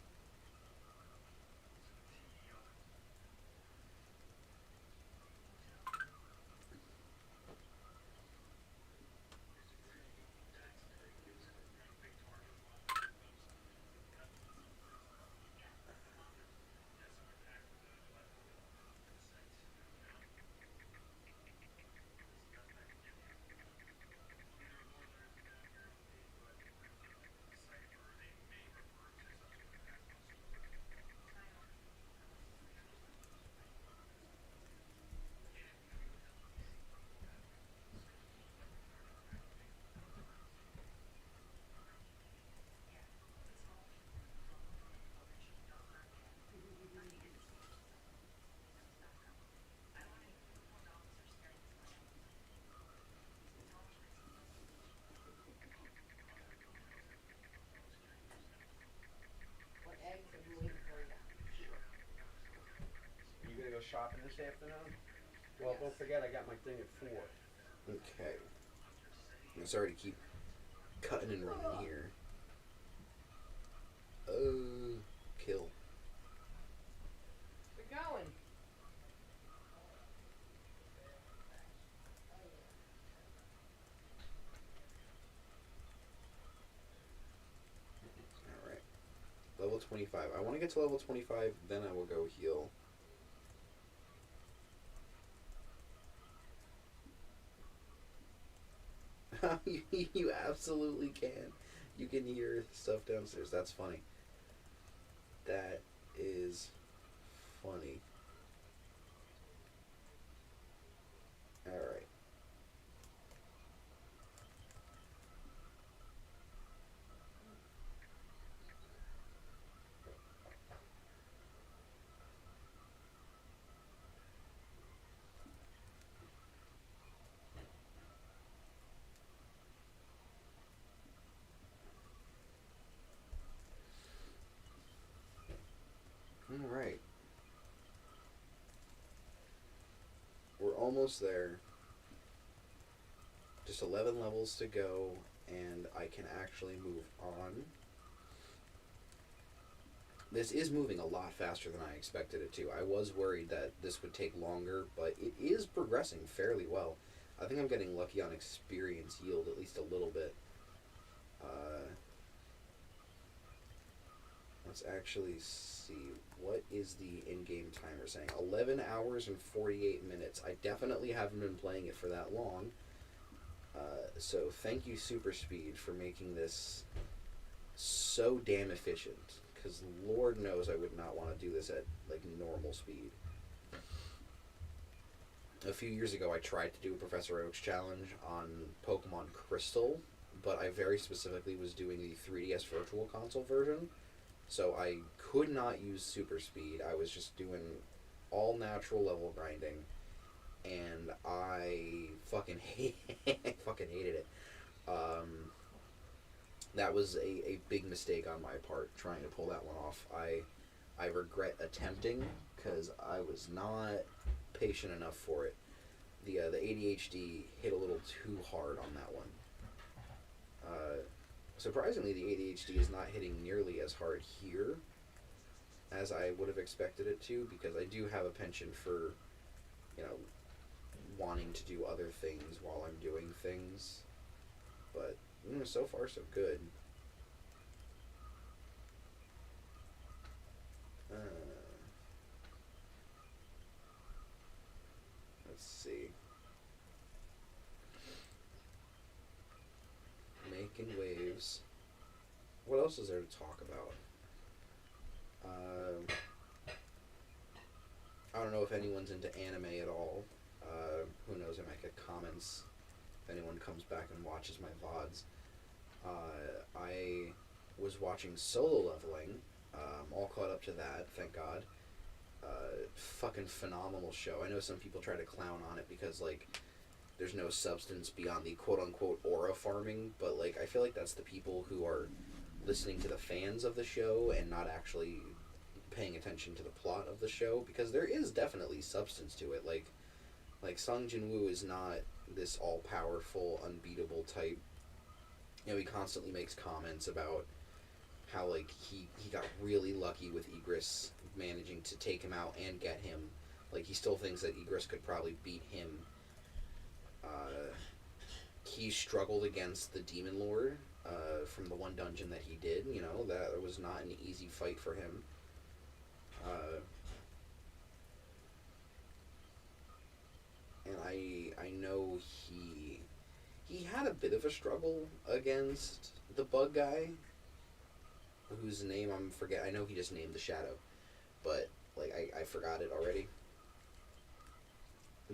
You gonna go shopping this afternoon? Well, don't forget I got my thing at 4. Okay. I'm sorry to keep cutting and running here. Kill. We're going. Alright. Level 25. I want to get to level 25, then I will go heal. You absolutely can. You can hear stuff downstairs. That's funny. That is funny. Alright. Alright. We're almost there. Just 11 levels to go, and I can actually move on. This is moving a lot faster than I expected it to. I was worried that this would take longer, but it is progressing fairly well. I think I'm getting lucky on experience yield at least a little bit. Let's actually see. What is the in-game timer saying? 11 hours and 48 minutes. I definitely haven't been playing it for that long. So thank you, Super Speed, for making this so damn efficient. Because Lord knows I would not want to do this at like normal speed. A few years ago, I tried to do a Professor Oak's challenge on Pokemon Crystal, but I very specifically was doing the 3DS Virtual Console version, so I could not use Super Speed. I was just doing all natural level grinding, and I fucking fucking hated it. That was a big mistake on my part trying to pull that one off. I regret attempting because I was not patient enough for it. The ADHD hit a little too hard on that one. Surprisingly, the ADHD is not hitting nearly as hard here as I would have expected it to, because I do have a penchant for, you know, wanting to do other things while I'm doing things. But so far so good. Let's see. Making waves. What else is there to talk about? I don't know if anyone's into anime at all. Who knows? I might get comments if anyone comes back and watches my VODs. I was watching Solo Leveling. All caught up to that, thank God. Fucking phenomenal show. I know some people try to clown on it because, like, there's no substance beyond the quote-unquote aura farming, but, like, I feel like that's the people who are listening to the fans of the show and not actually paying attention to the plot of the show, because there is definitely substance to it. Like Sung Jin-woo is not this all-powerful, unbeatable type. You know, he constantly makes comments about how, like, he got really lucky with Igris managing to take him out and get him. Like, he still thinks that Igris could probably beat him. He struggled against the Demon Lord from the one dungeon that he did. You know, that was not an easy fight for him. And I know he had a bit of a struggle against the bug guy, whose name I'm forget. I know he just named the Shadow, but like I forgot it already.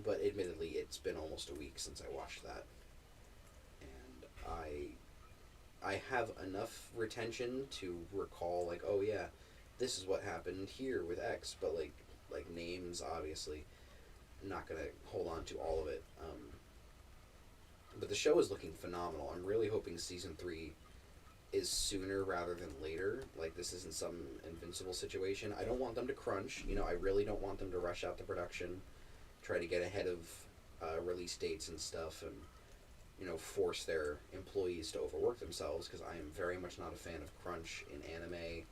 But admittedly, it's been almost a week since I watched that, and I have enough retention to recall, like, oh yeah, this is what happened here with X, but like names, obviously, I'm not gonna hold on to all of it. But the show is looking phenomenal. I'm really hoping season 3 is sooner rather than later. Like, this isn't some Invincible situation. I don't want them to crunch. You know, I really don't want them to rush out the production, try to get ahead of release dates and stuff, and, you know, force their employees to overwork themselves, because I am very much not a fan of crunch in anime,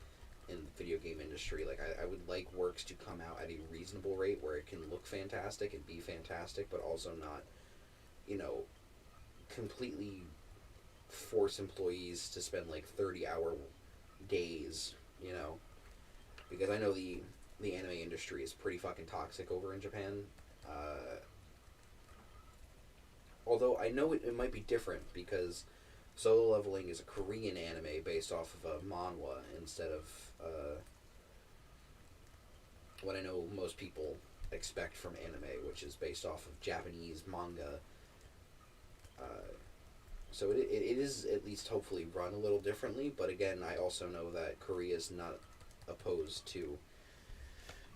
in the video game industry. Like, I would like works to come out at a reasonable rate where it can look fantastic and be fantastic, but also not, you know, completely force employees to spend like 30-hour days, you know, because I know the anime industry is pretty fucking toxic over in Japan. Although I know it might be different, because Solo Leveling is a Korean anime based off of a manhwa instead of what I know most people expect from anime, which is based off of Japanese manga. So it is at least hopefully run a little differently, but again, I also know that Korea is not opposed to,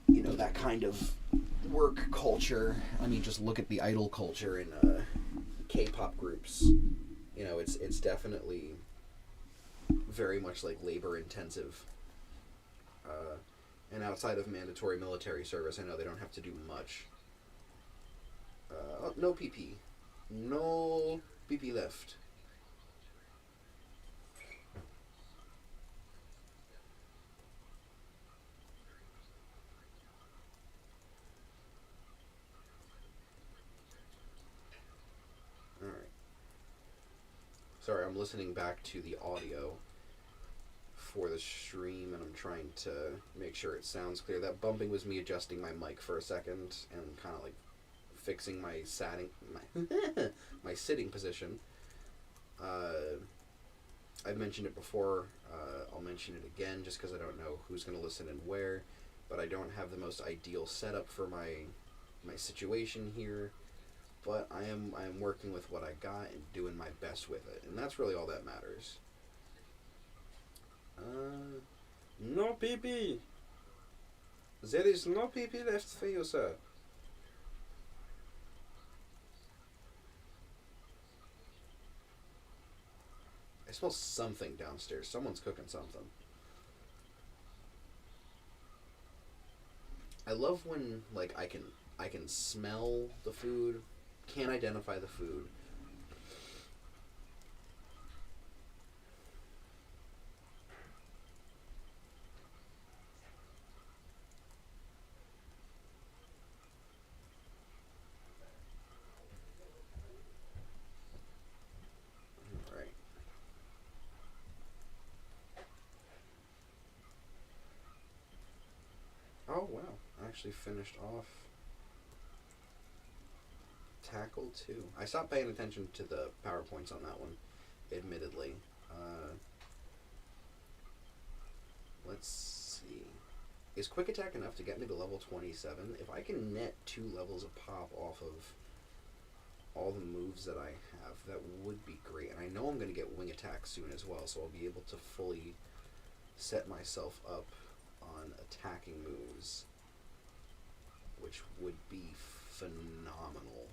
you know, that kind of work culture. I mean, just look at the idol culture in K-pop groups. You know, it's definitely very much like labor intensive. And outside of mandatory military service, I know they don't have to do much. No PP. No PP left. Sorry, I'm listening back to the audio for the stream, and I'm trying to make sure it sounds clear. That bumping was me adjusting my mic for a second and kind of like fixing my my sitting position. I've mentioned it before. I'll mention it again just because I don't know who's going to listen and where. But I don't have the most ideal setup for my situation here. But I am working with what I got and doing my best with it, and that's really all that matters. No PP. There is no PP left for you, sir. I smell something downstairs. Someone's cooking something. I love when like I can smell the food, can't identify the food. All right. Oh wow! I actually finished off Tackle 2. I stopped paying attention to the PowerPoints on that one, admittedly. Let's see. Is Quick Attack enough to get me to level 27? If I can net 2 levels of pop off of all the moves that I have, that would be great. And I know I'm going to get Wing Attack soon as well, so I'll be able to fully set myself up on attacking moves, which would be phenomenal.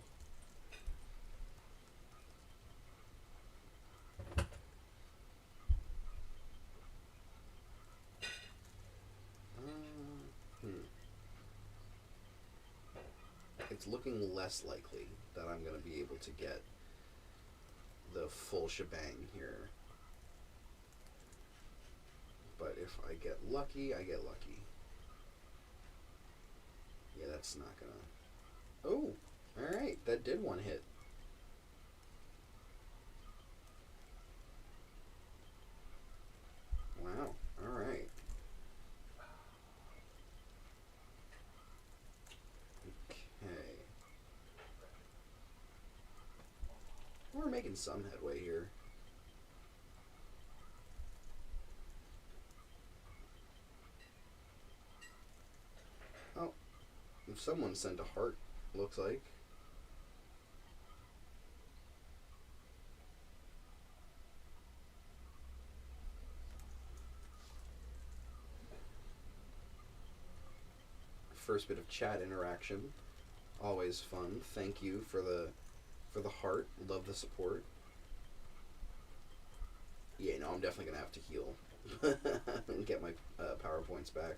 It's looking less likely that I'm going to be able to get the full shebang here. But if I get lucky, I get lucky. Yeah, that's not gonna... Oh, alright, that did one hit. Wow, alright. Okay. We're making some headway here. Oh, someone sent a heart, looks like. First bit of chat interaction, always fun. Thank you for the heart. Love the support. Yeah, no, I'm definitely gonna have to heal and get my PowerPoints back.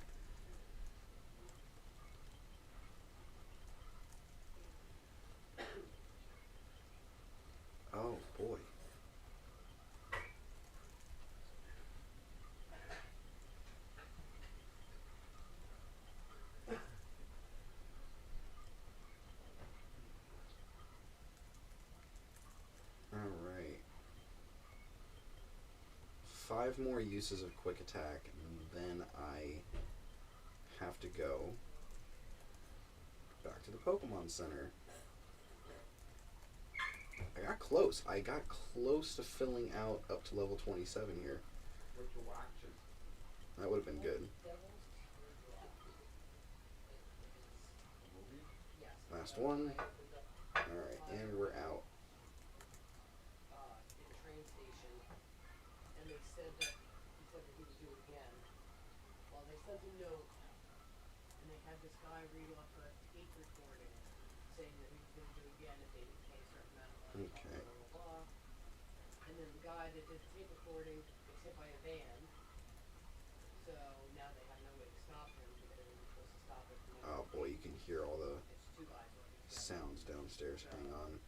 Oh boy. Alright. 5 more uses of Quick Attack, and then I have to go back to the Pokemon Center. I got close. I got close to filling out up to level 27 here. That would have been good. Last one. Alright, and we're out. Okay. Oh boy, you can hear all the sounds downstairs. Hang on.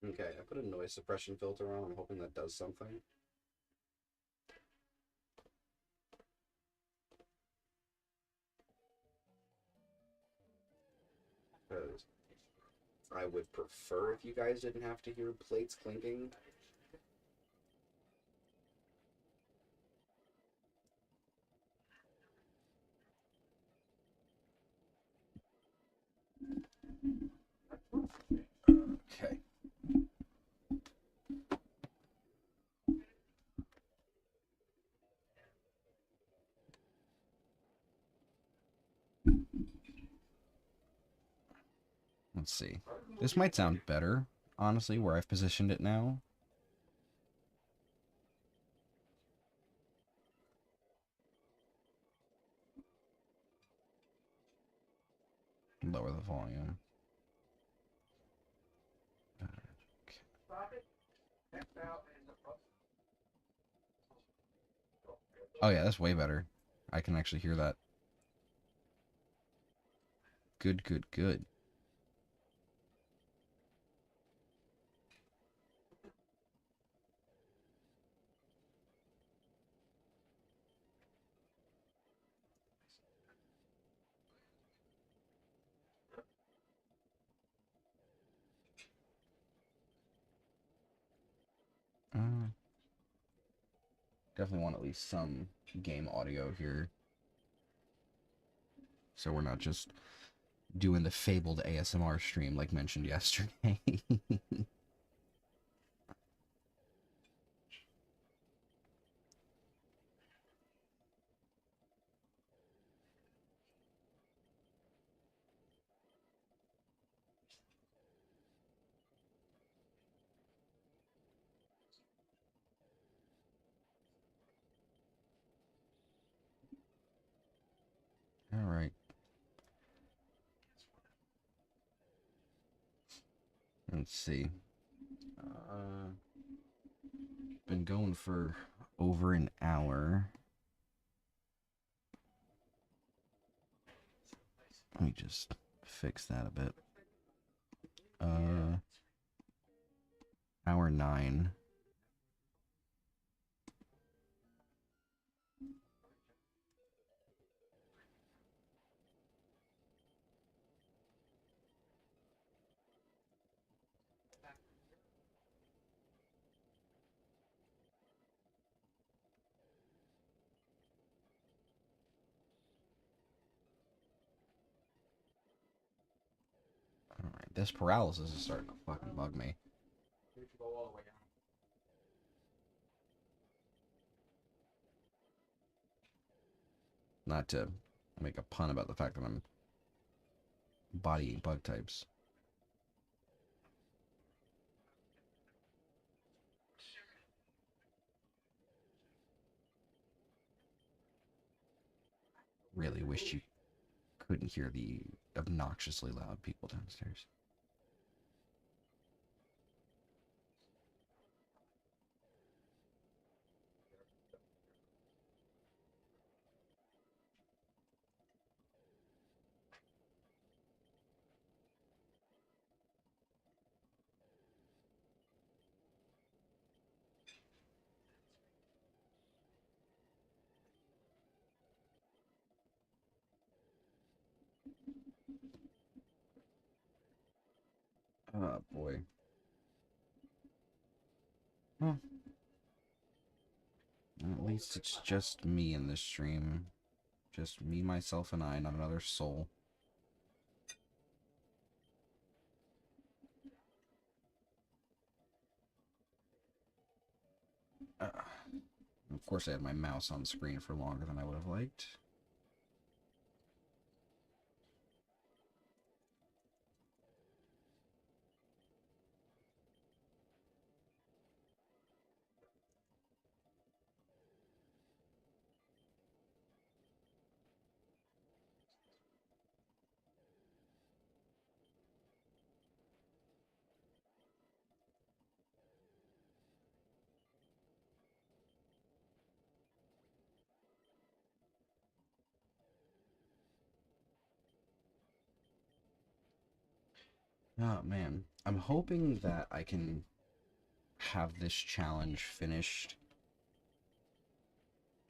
Okay, I put a noise suppression filter on. I'm hoping that does something. Because I would prefer if you guys didn't have to hear plates clinking. Okay. Let's see. This might sound better, honestly, where I've positioned it now. Lower the volume. Oh yeah, that's way better. I can actually hear that. Good, good, good. Definitely want at least some game audio here. So we're not just doing the fabled ASMR stream like mentioned yesterday. All right. Let's see. Been going for over an hour. Let me just fix that a bit. Hour 9. All right. This paralysis is starting to fucking bug me. You should go all the way down. Not to make a pun about the fact that I'm bodying bug types. Really wish you couldn't hear the obnoxiously loud people downstairs. Oh boy. Well, at least it's just me in this stream. Just me, myself, and I, not another soul. Of course, I had my mouse on screen for longer than I would have liked. Oh man, I'm hoping that I can have this challenge finished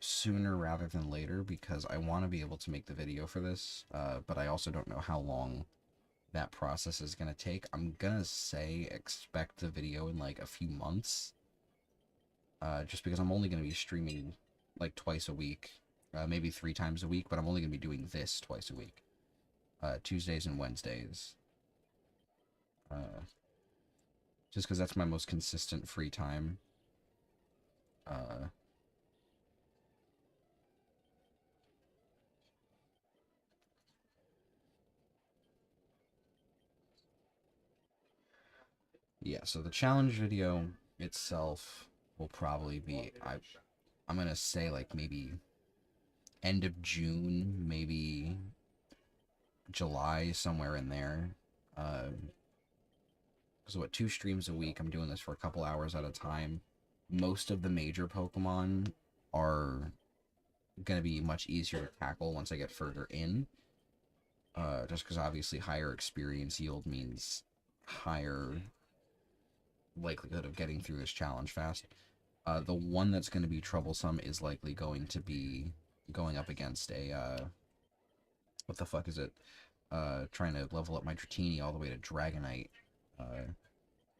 sooner rather than later because I want to be able to make the video for this, but I also don't know how long that process is going to take. I'm going to say expect the video in like a few months, just because I'm only going to be streaming like twice a week, maybe 3 times a week, but I'm only going to be doing this twice a week, Tuesdays and Wednesdays, just because that's my most consistent free time. Uh, yeah, so the challenge video itself will probably be, I'm going to say like maybe end of June, maybe July, somewhere in there. So what, 2 streams a week? I'm doing this for a couple hours at a time. Most of the major Pokemon are gonna be much easier to tackle once I get further in. Just because obviously higher experience yield means higher likelihood of getting through this challenge fast. The one that's going to be troublesome is likely going to be going up against a what the fuck is it? Trying to level up my Dratini all the way to Dragonite.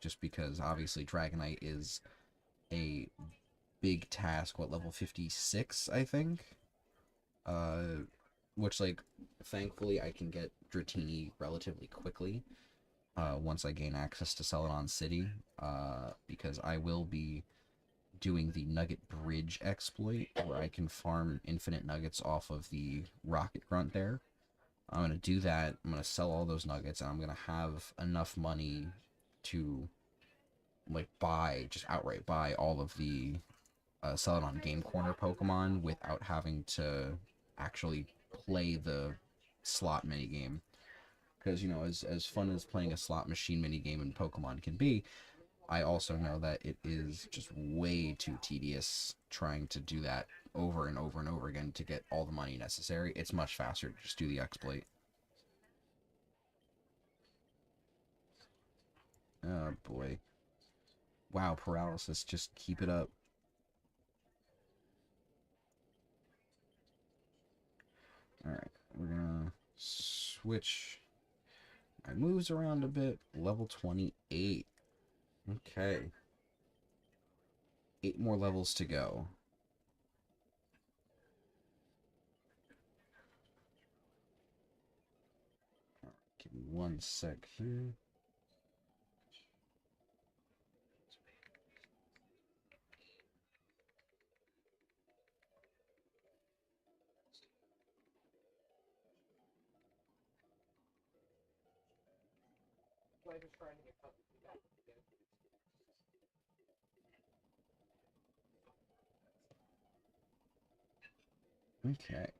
Just because obviously Dragonite is a big task. What, level 56, I think? Which, like, thankfully I can get Dratini relatively quickly once I gain access to Celadon City, because I will be doing the Nugget Bridge exploit, where I can farm infinite nuggets off of the Rocket Grunt there. I'm going to do that. I'm going to sell all those nuggets, and I'm going to have enough money to, like, just outright buy all of the Celadon Game Corner Pokemon without having to actually play the slot minigame. Because, you know, as fun as playing a slot machine minigame in Pokemon can be, I also know that it is just way too tedious trying to do that over and over and over again to get all the money necessary. It's much faster to just do the exploit. Oh boy. Wow, paralysis, just keep it up. Alright, we're gonna switch my moves around a bit. Level 28. Okay. 8 more levels to go. Give me 1 sec here. Okay.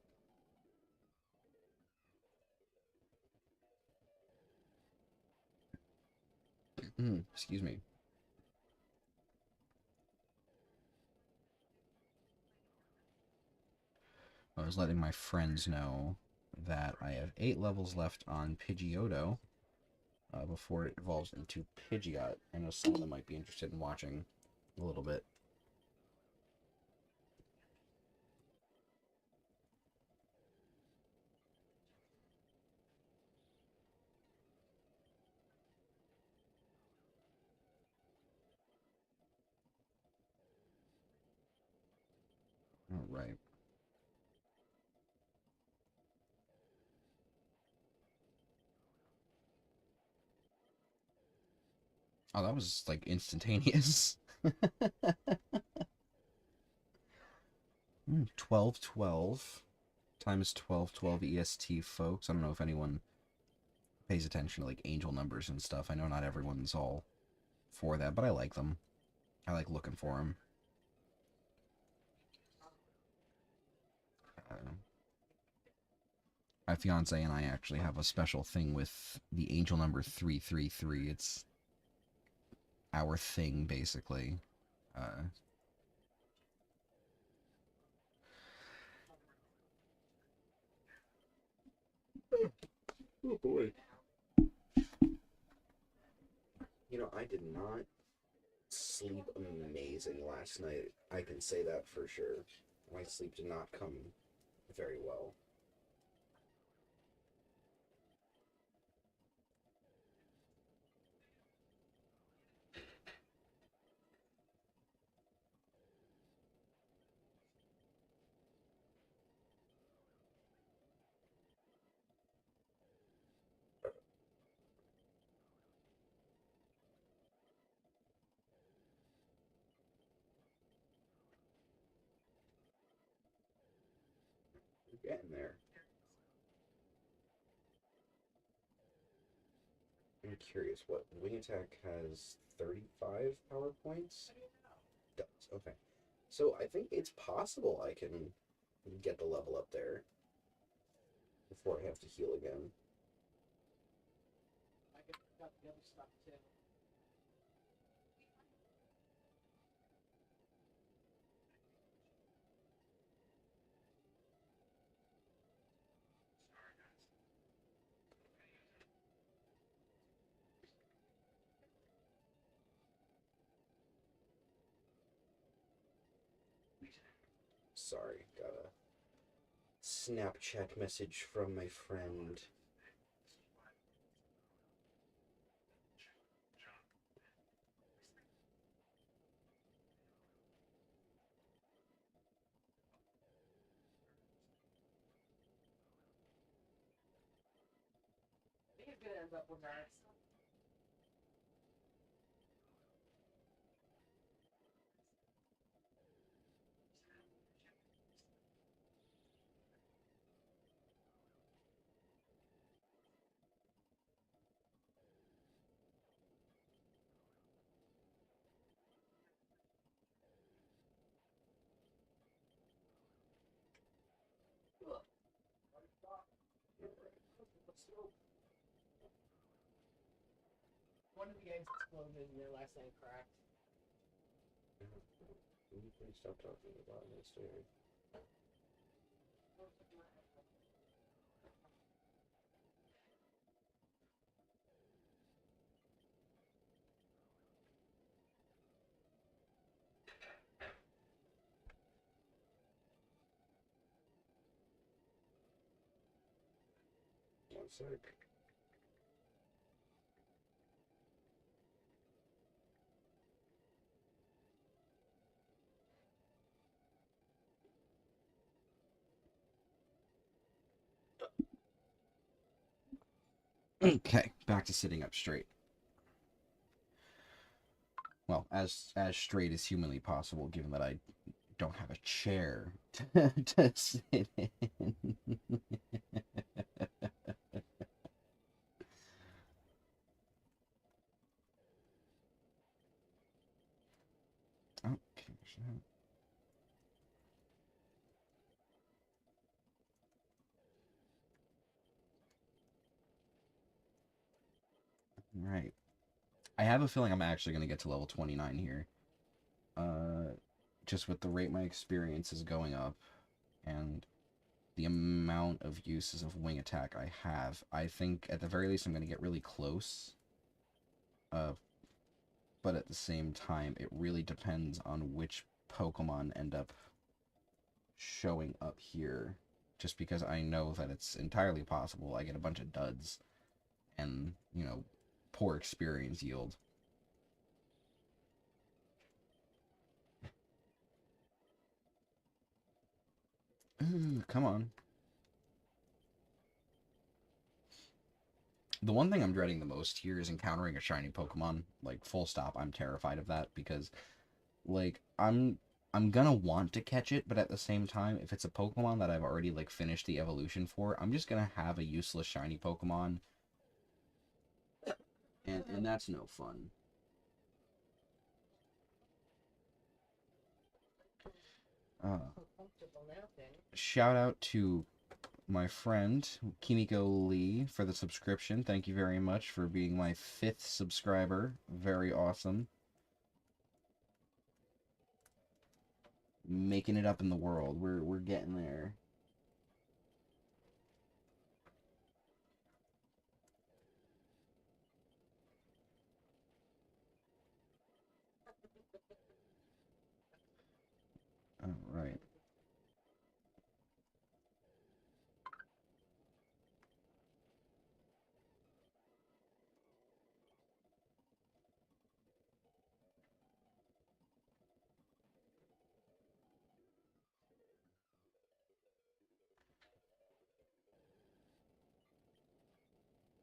Excuse me. I was letting my friends know that I have 8 levels left on Pidgeotto before it evolves into Pidgeot. I know some of them might be interested in watching a little bit. All right. Oh, that was like instantaneous. 1212 times 1212 EST, folks. I don't know if anyone pays attention to like angel numbers and stuff. I know not everyone's all for that, but I like them. I like looking for them. My fiance and I actually have a special thing with the angel number 333. It's our thing, basically. Uh, Oh boy. I did not sleep amazing last night. I can say that for sure. My sleep did not come very well. We're getting there. I'm curious, what wing attack has 35 power points? Does. Okay. So I think it's possible I can get the level up there before I have to heal again. I got the other stuff too. Sorry, got a Snapchat message from my friend. I think it's gonna end up with that. One of the eggs exploded and your last egg cracked. Can you please stop talking about this, dude? 1 sec. Okay, back to sitting up straight. Well, as straight as humanly possible, given that I don't have a chair to sit in. Okay. Right. I have a feeling I'm actually going to get to level 29 here. Just with the rate my experience is going up and the amount of uses of wing attack I have. I think at the very least I'm going to get really close. But at the same time, it really depends on which Pokemon end up showing up here. Just because I know that it's entirely possible I get a bunch of duds and, poor experience yield. Come on. The one thing I'm dreading the most here is encountering a shiny Pokemon. Like, full stop, I'm terrified of that because, like, I'm gonna want to catch it, but at the same time, if it's a Pokemon that I've already, like, finished the evolution for, I'm just gonna have a useless shiny Pokemon. And that's no fun. Shout out to my friend Kimiko Lee for the subscription. Thank you very much for being my 5th subscriber. Very awesome. Making it up in the world. We're getting there. Right.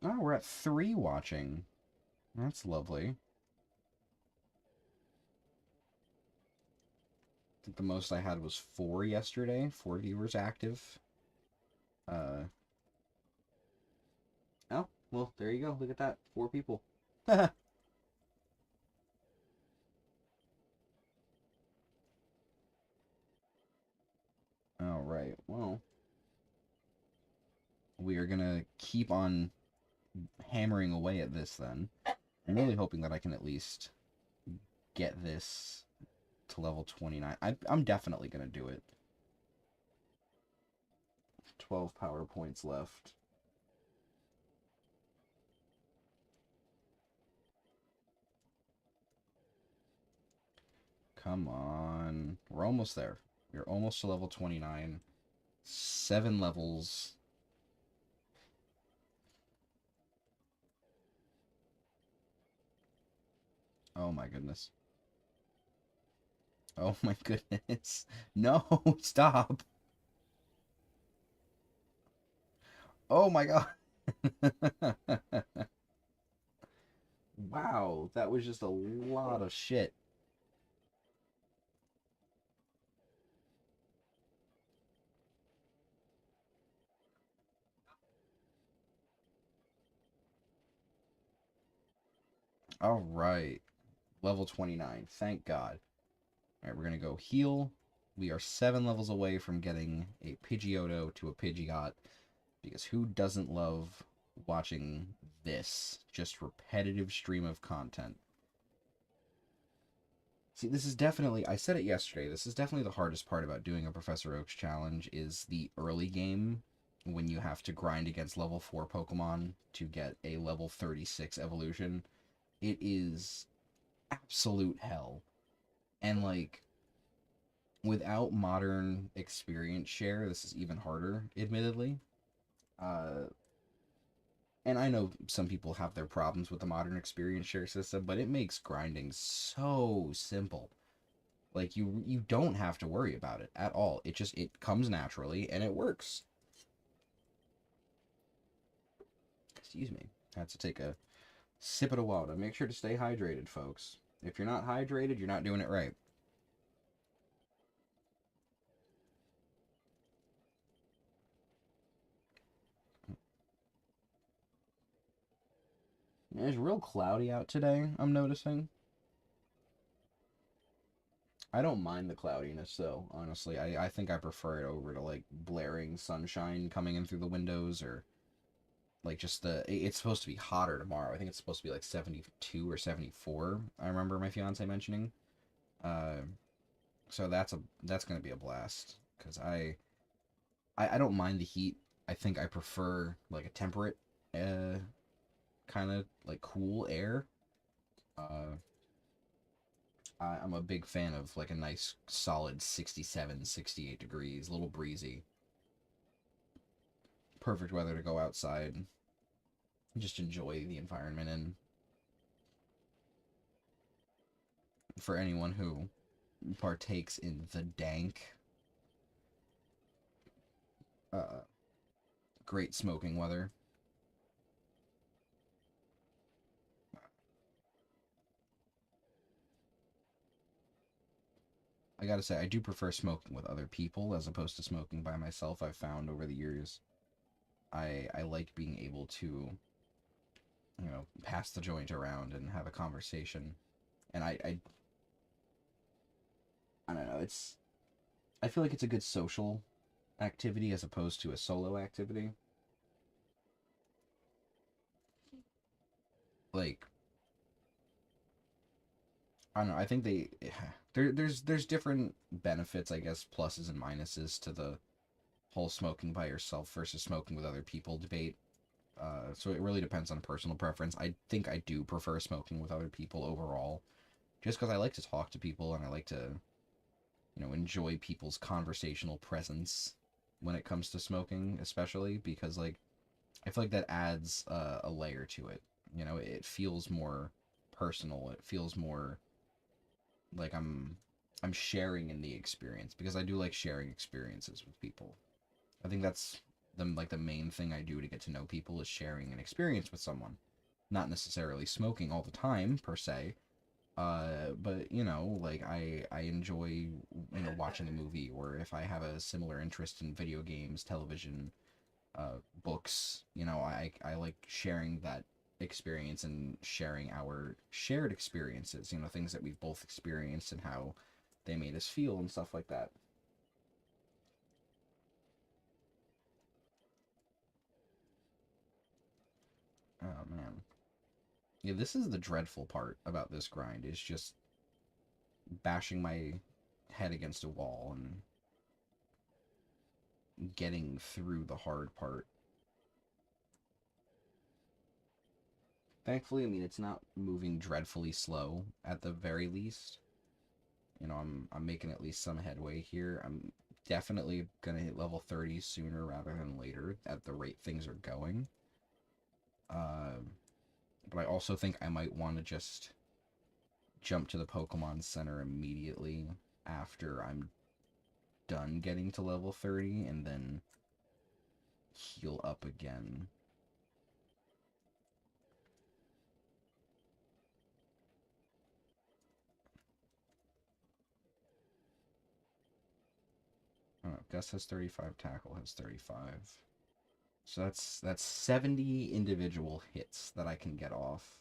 Oh, we're at 3 watching. That's lovely. I think the most I had was 4 yesterday. 4 viewers active. Uh, oh, well, there you go. Look at that. 4 people. All right. Well, we are gonna keep on hammering away at this then. I'm really hoping that I can at least get this to level 29. I'm definitely gonna do it. 12 power points left. Come on. We're almost there. We're almost to level 29. 7 levels. Oh my goodness. Oh my goodness. No, stop. Oh my god. Wow, that was just a lot of shit. All right. Level 29. Thank God. All right, we're going to go heal. We are 7 levels away from getting a Pidgeotto to a Pidgeot, because who doesn't love watching this just repetitive stream of content? See, this is definitely, I said it yesterday, this is definitely the hardest part about doing a Professor Oak's challenge is the early game when you have to grind against level 4 Pokemon to get a level 36 evolution. It is absolute hell. And like, without modern experience share, this is even harder, admittedly. Uh, and I know some people have their problems with the modern experience share system, but it makes grinding so simple. Like you don't have to worry about it at all. It comes naturally and it works. Excuse me. Had to take a sip of the water. Make sure to stay hydrated, folks. If you're not hydrated, you're not doing it right. It's real cloudy out today, I'm noticing. I don't mind the cloudiness though, honestly. I think I prefer it over to like blaring sunshine coming in through the windows, or like just it's supposed to be hotter tomorrow. I think it's supposed to be like 72 or 74. I remember my fiance mentioning. Uh so that's going to be a blast cuz I don't mind the heat. I think I prefer like a temperate kind of like cool air. Uh I'm a big fan of like a nice solid 67, 68 degrees, a little breezy. Perfect weather to go outside and just enjoy the environment. And for anyone who partakes in the dank, uh, great smoking weather. I gotta say, I do prefer smoking with other people as opposed to smoking by myself. I've found over the years, I like being able to, pass the joint around and have a conversation. And I don't know. I feel like it's a good social activity as opposed to a solo activity. Like, I don't know. I think there's different benefits, I guess, pluses and minuses to the whole smoking by yourself versus smoking with other people debate. So it really depends on personal preference. I think I do prefer smoking with other people overall, just because I like to talk to people and I like to, enjoy people's conversational presence when it comes to smoking, especially because like I feel like that adds a layer to it. It feels more personal. It feels more like I'm sharing in the experience because I do like sharing experiences with people. I think that's the main thing I do to get to know people is sharing an experience with someone. Not necessarily smoking all the time per se, but like I enjoy watching a movie, or if I have a similar interest in video games, television, books. I like sharing that experience and sharing our shared experiences. Things that we've both experienced and how they made us feel and stuff like that. Oh man, yeah. This is the dreadful part about this grind is just bashing my head against a wall and getting through the hard part. Thankfully, I mean, it's not moving dreadfully slow at the very least. I'm making at least some headway here. I'm definitely gonna hit level 30 sooner rather than later at the rate things are going. Uh, but I also think I might want to just jump to the Pokemon Center immediately after I'm done getting to level 30 and then heal up again. Oh, Gus has 35, Tackle has 35. So that's 70 individual hits that I can get off.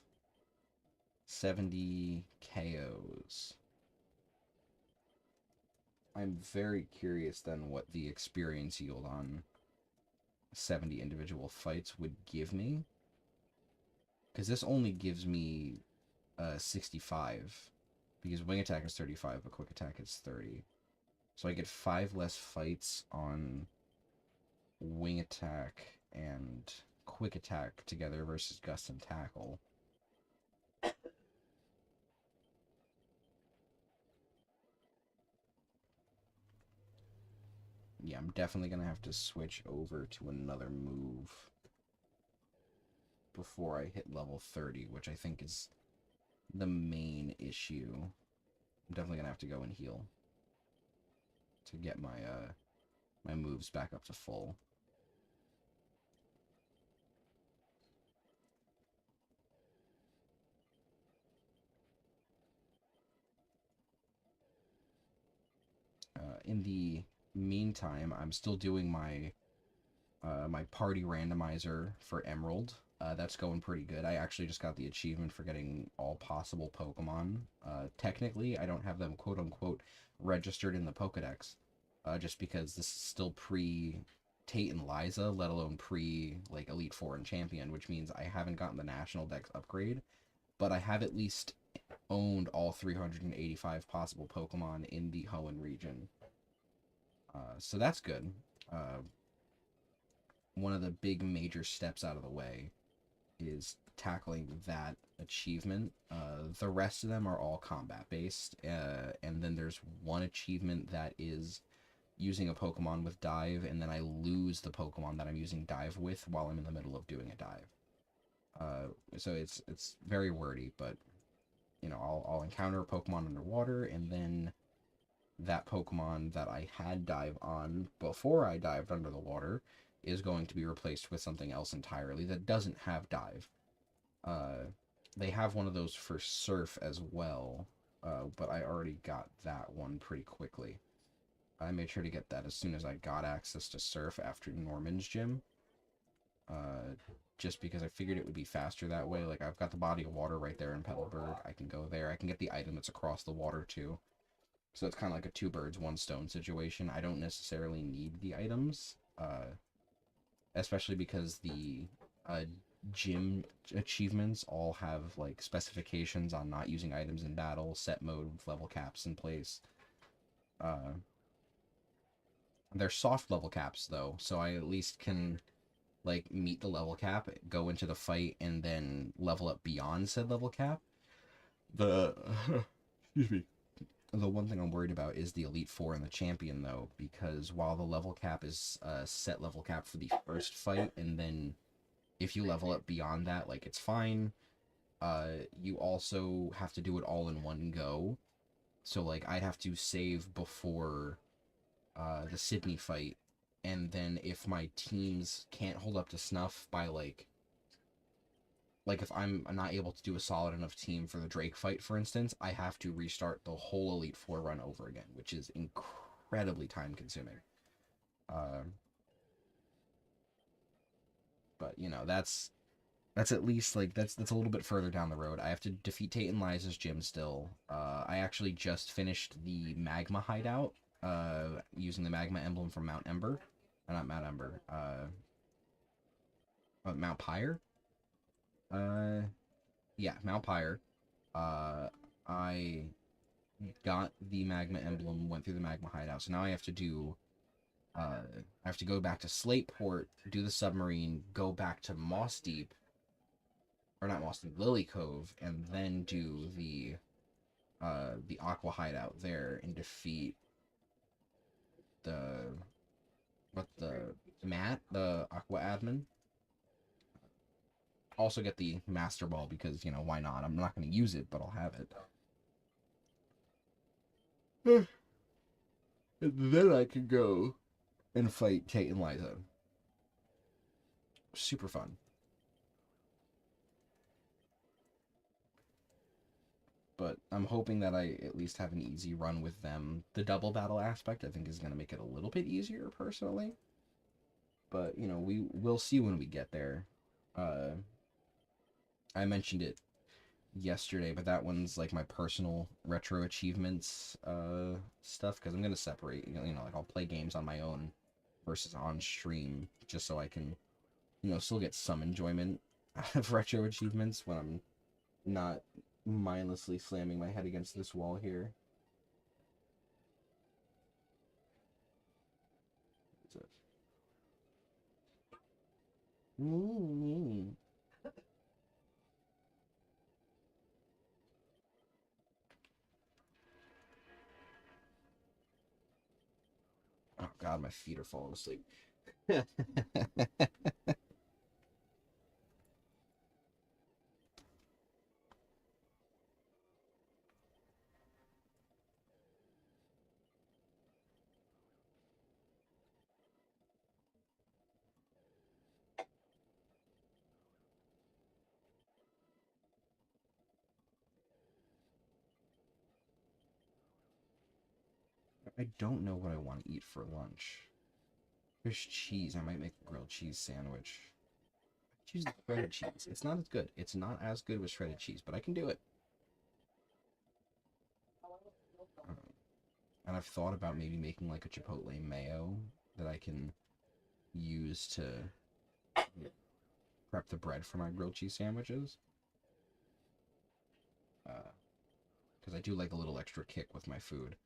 70 KOs. I'm very curious then what the experience yield on 70 individual fights would give me. Because this only gives me 65. Because Wing Attack is 35, but Quick Attack is 30. So I get 5 less fights on Wing Attack and Quick Attack together versus Gust and Tackle. Yeah, I'm definitely going to have to switch over to another move before I hit level 30, which I think is the main issue. I'm definitely going to have to go and heal to get my moves back up to full. In the meantime, I'm still doing my party randomizer for Emerald. That's going pretty good. I actually just got the achievement for getting all possible Pokemon. Technically, I don't have them quote unquote registered in the Pokedex, just because this is still pre Tate and Liza, let alone pre like Elite Four and Champion, which means I haven't gotten the National Dex upgrade, but I have at least owned all 385 possible Pokemon in the Hoenn region. So that's good. One of the big major steps out of the way is tackling that achievement. The rest of them are all combat based, and then there's one achievement that is using a Pokemon with dive, and then I lose the Pokemon that I'm using dive with while I'm in the middle of doing a dive. So it's very wordy, but I'll encounter a Pokemon underwater, and then that Pokemon that I had dive on before I dived under the water is going to be replaced with something else entirely that doesn't have dive. They have one of those for surf as well, but I already got that one pretty quickly. I made sure to get that as soon as I got access to surf after Norman's gym. Just because I figured it would be faster that way. Like, I've got the body of water right there in Petalburg. I can go there. I can get the item that's across the water, too. So it's kind of like a two birds, one stone situation. I don't necessarily need the items, especially because the gym achievements all have, like, specifications on not using items in battle, set mode with level caps in place. They're soft level caps, though, so I at least can like meet the level cap, go into the fight, and then level up beyond said level cap. The excuse me. The one thing I'm worried about is the Elite Four and the Champion, though, because while the level cap is a set level cap for the first fight, and then if you level up beyond that, like, it's fine, you also have to do it all in one go. So, like, I'd have to save before the Sydney fight, and then if my teams can't hold up to snuff by, like if I'm not able to do a solid enough team for the Drake fight, for instance, I have to restart the whole Elite Four run over again, which is incredibly time consuming. But you know, that's at least like that's a little bit further down the road. I have to defeat Tate and Liza's gym still. I actually just finished the Magma hideout using the Magma emblem from Mount Ember. Not Mount Ember. Mount Pyre. Yeah, Mount Pyre. I got the Magma emblem, went through the Magma hideout, so now I have to do. I have to go back to Slateport, do the submarine, go back to Moss Deep, or not Moss Deep, Lily Cove, and then do the Aqua hideout there and defeat the Matt, the Aqua admin. Also get the Master Ball because, you know, why not? I'm not going to use it, but I'll have it. And then I can go and fight Tate and Liza. Super fun. But I'm hoping that I at least have an easy run with them. The double battle aspect, I think, is going to make it a little bit easier, personally. But, you know, we'll see when we get there. I mentioned it yesterday, but that one's like my personal retro achievements stuff, because I'm going to separate, you know, like I'll play games on my own versus on stream, just so I can, you know, still get some enjoyment out of retro achievements when I'm not mindlessly slamming my head against this wall here. Mm-hmm. Oh god, my feet are falling asleep. I don't know what I want to eat for lunch. There's cheese. I might make a grilled cheese sandwich. Choose the shredded cheese. It's not as good. It's not as good with shredded cheese, but I can do it. And I've thought about maybe making like a chipotle mayo that I can use to prep the bread for my grilled cheese sandwiches. Because I do like a little extra kick with my food.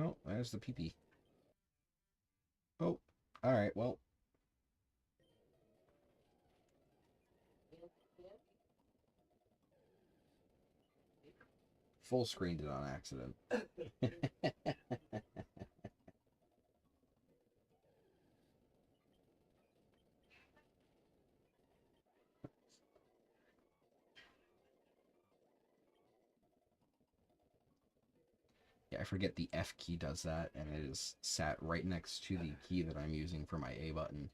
Oh, there's the pee-pee. Oh, alright, well. Full screened it on accident. Yeah, I forget the F key does that, and it is sat right next to the key that I'm using for my A button.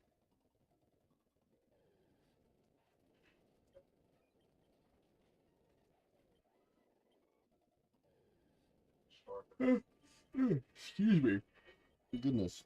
Excuse me. Goodness.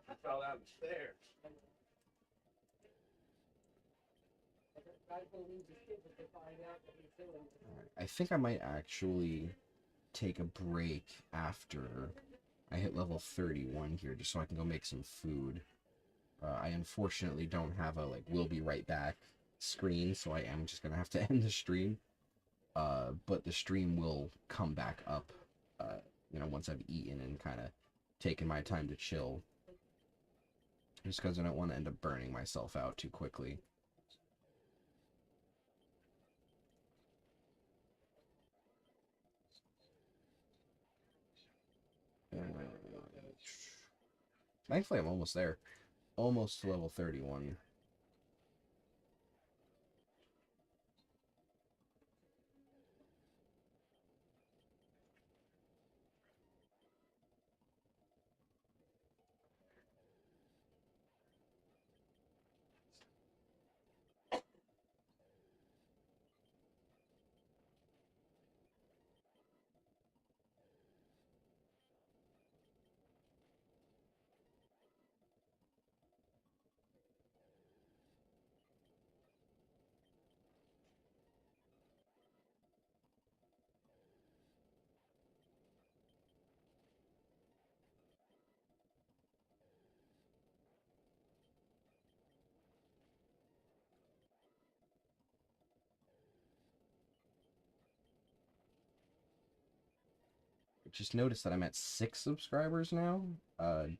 I fell down the stairs. I think I might actually take a break after I hit level 31 here, just so I can go make some food. I unfortunately don't have a, like, we'll be right back screen, so I am just gonna have to end the stream. But the stream will come back up, once I've eaten and kind of taken my time to chill. Just because I don't want to end up burning myself out too quickly. Thankfully, I'm almost there. Almost to level 31. Just noticed that I'm at 6 subscribers now.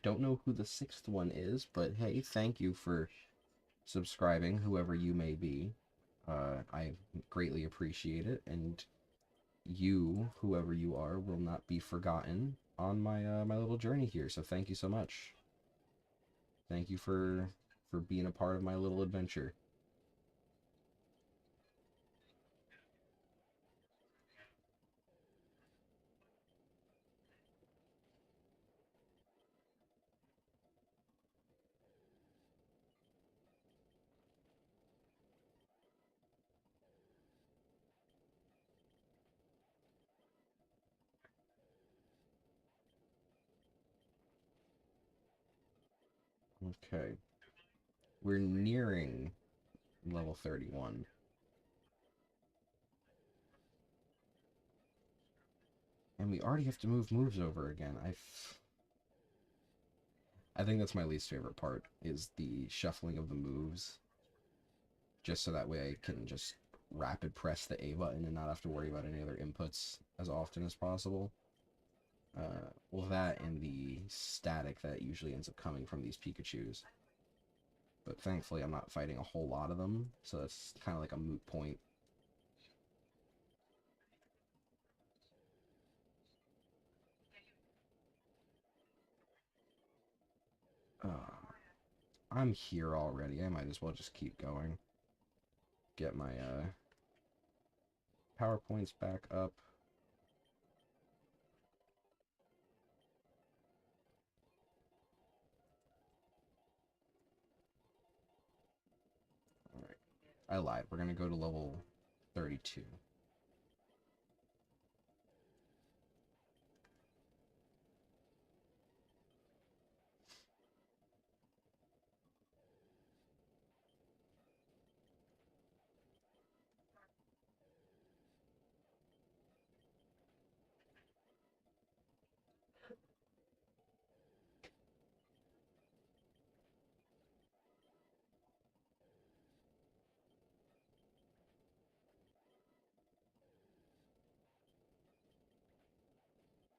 Don't know who the 6th one is, but hey, thank you for subscribing, whoever you may be. I greatly appreciate it, and you, whoever you are, will not be forgotten on my little journey here. So thank you so much. Thank you for being a part of my little adventure. Okay. We're nearing level 31. And we already have to move moves over again. I think that's my least favorite part, is the shuffling of the moves. Just so that way I can just rapid press the A button and not have to worry about any other inputs as often as possible. Well, that and the static that usually ends up coming from these Pikachus. But thankfully I'm not fighting a whole lot of them, so that's kind of like a moot point. I'm here already. I might as well just keep going. Get my PowerPoints back up. Alright. I lied. We're gonna go to level 32.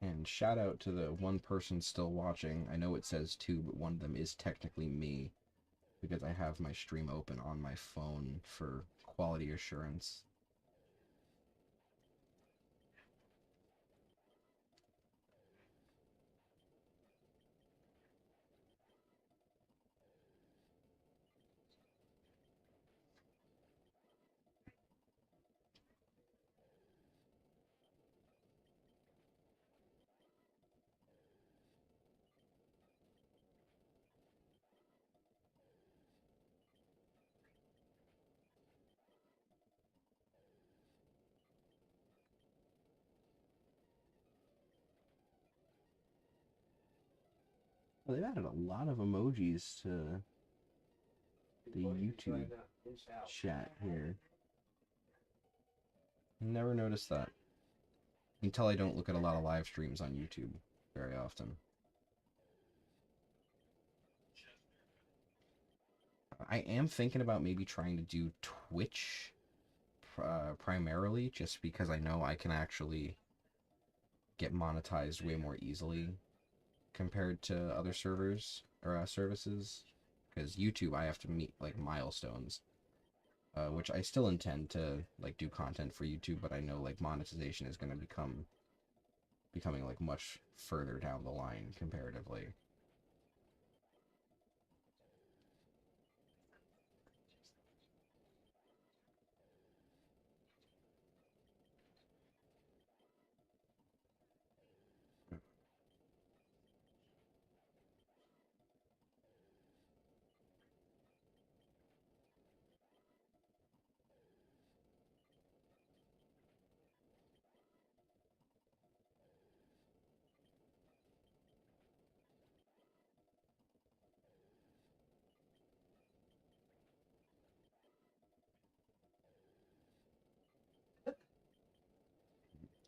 And shout out to the one person still watching. I know it says two, but one of them is technically me, because I have my stream open on my phone for quality assurance. Well, they've added a lot of emojis to the YouTube chat here. Never noticed that. You can tell I don't look at a lot of live streams on YouTube very often. I am thinking about maybe trying to do Twitch primarily, just because I know I can actually get monetized way more easily compared to other servers or services. Because YouTube, I have to meet like milestones, which I still intend to like do content for YouTube, but I know like monetization is going to becoming like much further down the line comparatively.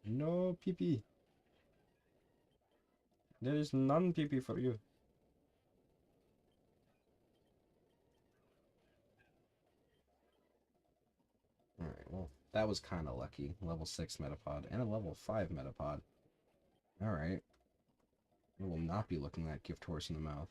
No pee. There is none pee for you. Alright, well, that was kind of lucky. Level 6 Metapod and a level 5 Metapod. Alright. We will not be looking that gift horse in the mouth.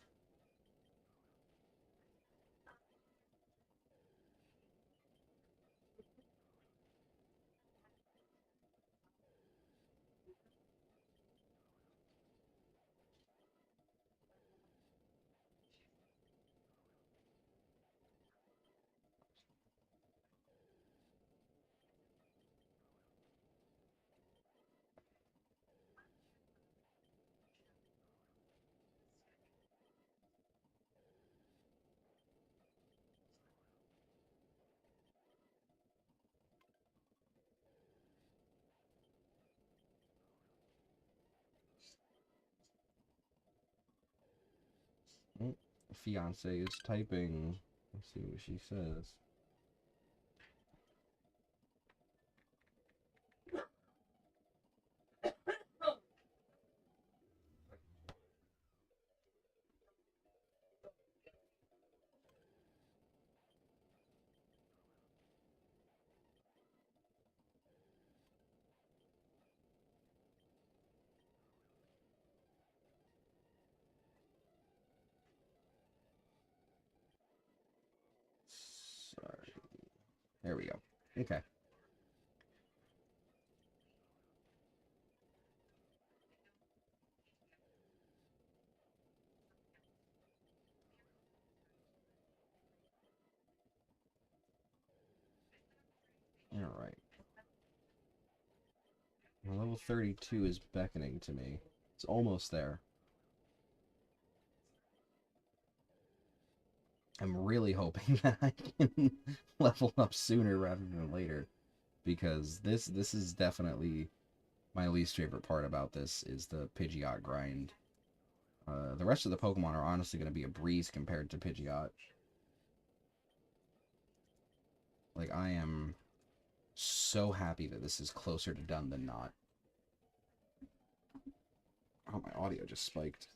Fiance is typing. Let's see what she says. Sorry. There we go. Okay. Alright. Level 32 is beckoning to me. It's almost there. I'm really hoping that I can level up sooner rather than later, because this is definitely my least favorite part about this is the Pidgeot grind. The rest of the Pokemon are honestly going to be a breeze compared to Pidgeot. Like, I am so happy that this is closer to done than not. Oh, my audio just spiked.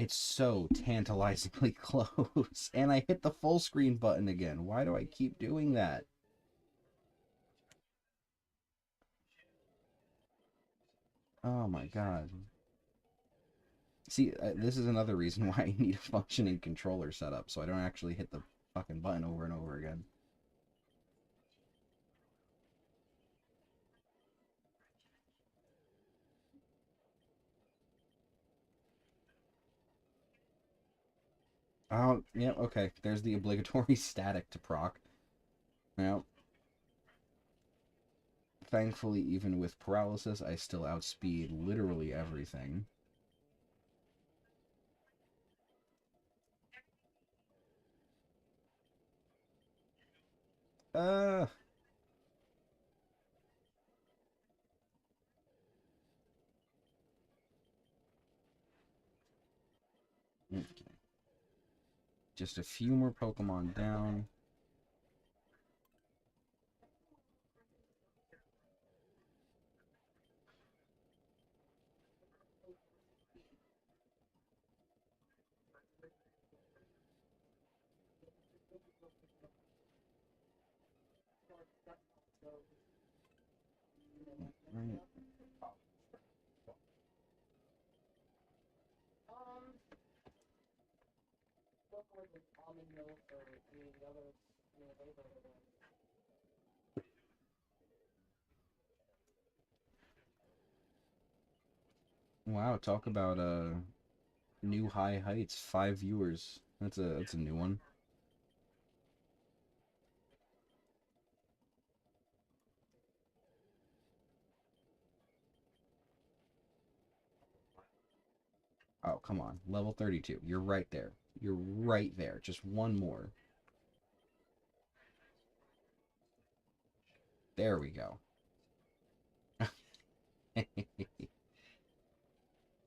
It's so tantalizingly close. And I hit the full screen button again. Why do I keep doing that? Oh my god. See, this is another reason why I need a functioning controller setup, so I don't actually hit the fucking button over and over again. Oh, yeah, okay. There's the obligatory static to proc. Well, thankfully, even with paralysis, I still outspeed literally everything. Uh... Okay. Just a few more Pokemon down. Right. Wow, talk about new high heights. 5 viewers. That's a new one. Oh, come on. Level 32. You're right there. You're right there. Just one more. There we go.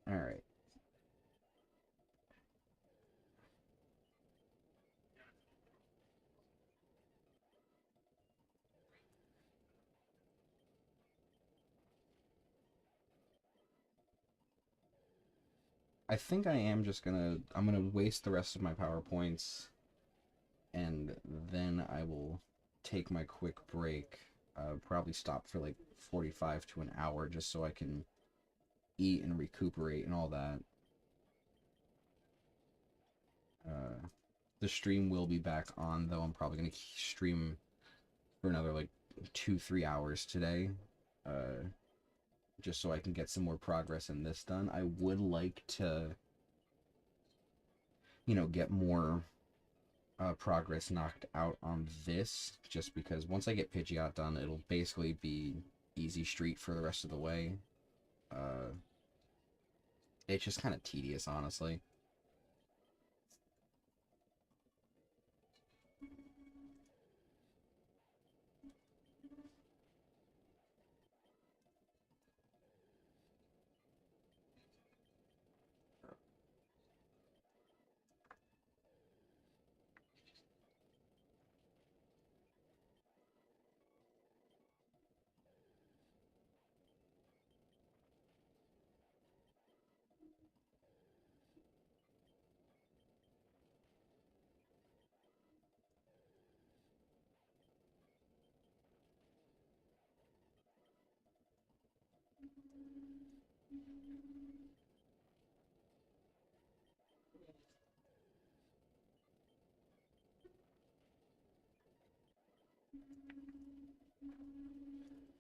Alright. I think I am just gonna... I'm gonna waste the rest of my PowerPoints, and then I will take my quick break. Probably stop for like 45 to an hour just so I can eat and recuperate and all that. The stream will be back on, though. I'm probably going to stream for another like 2-3 hours today, uh, just so I can get some more progress in this done. I would like to, get more progress knocked out on this, just because once I get Pidgeot done, it'll basically be easy street for the rest of the way. Uh, it's just kind of tedious, honestly.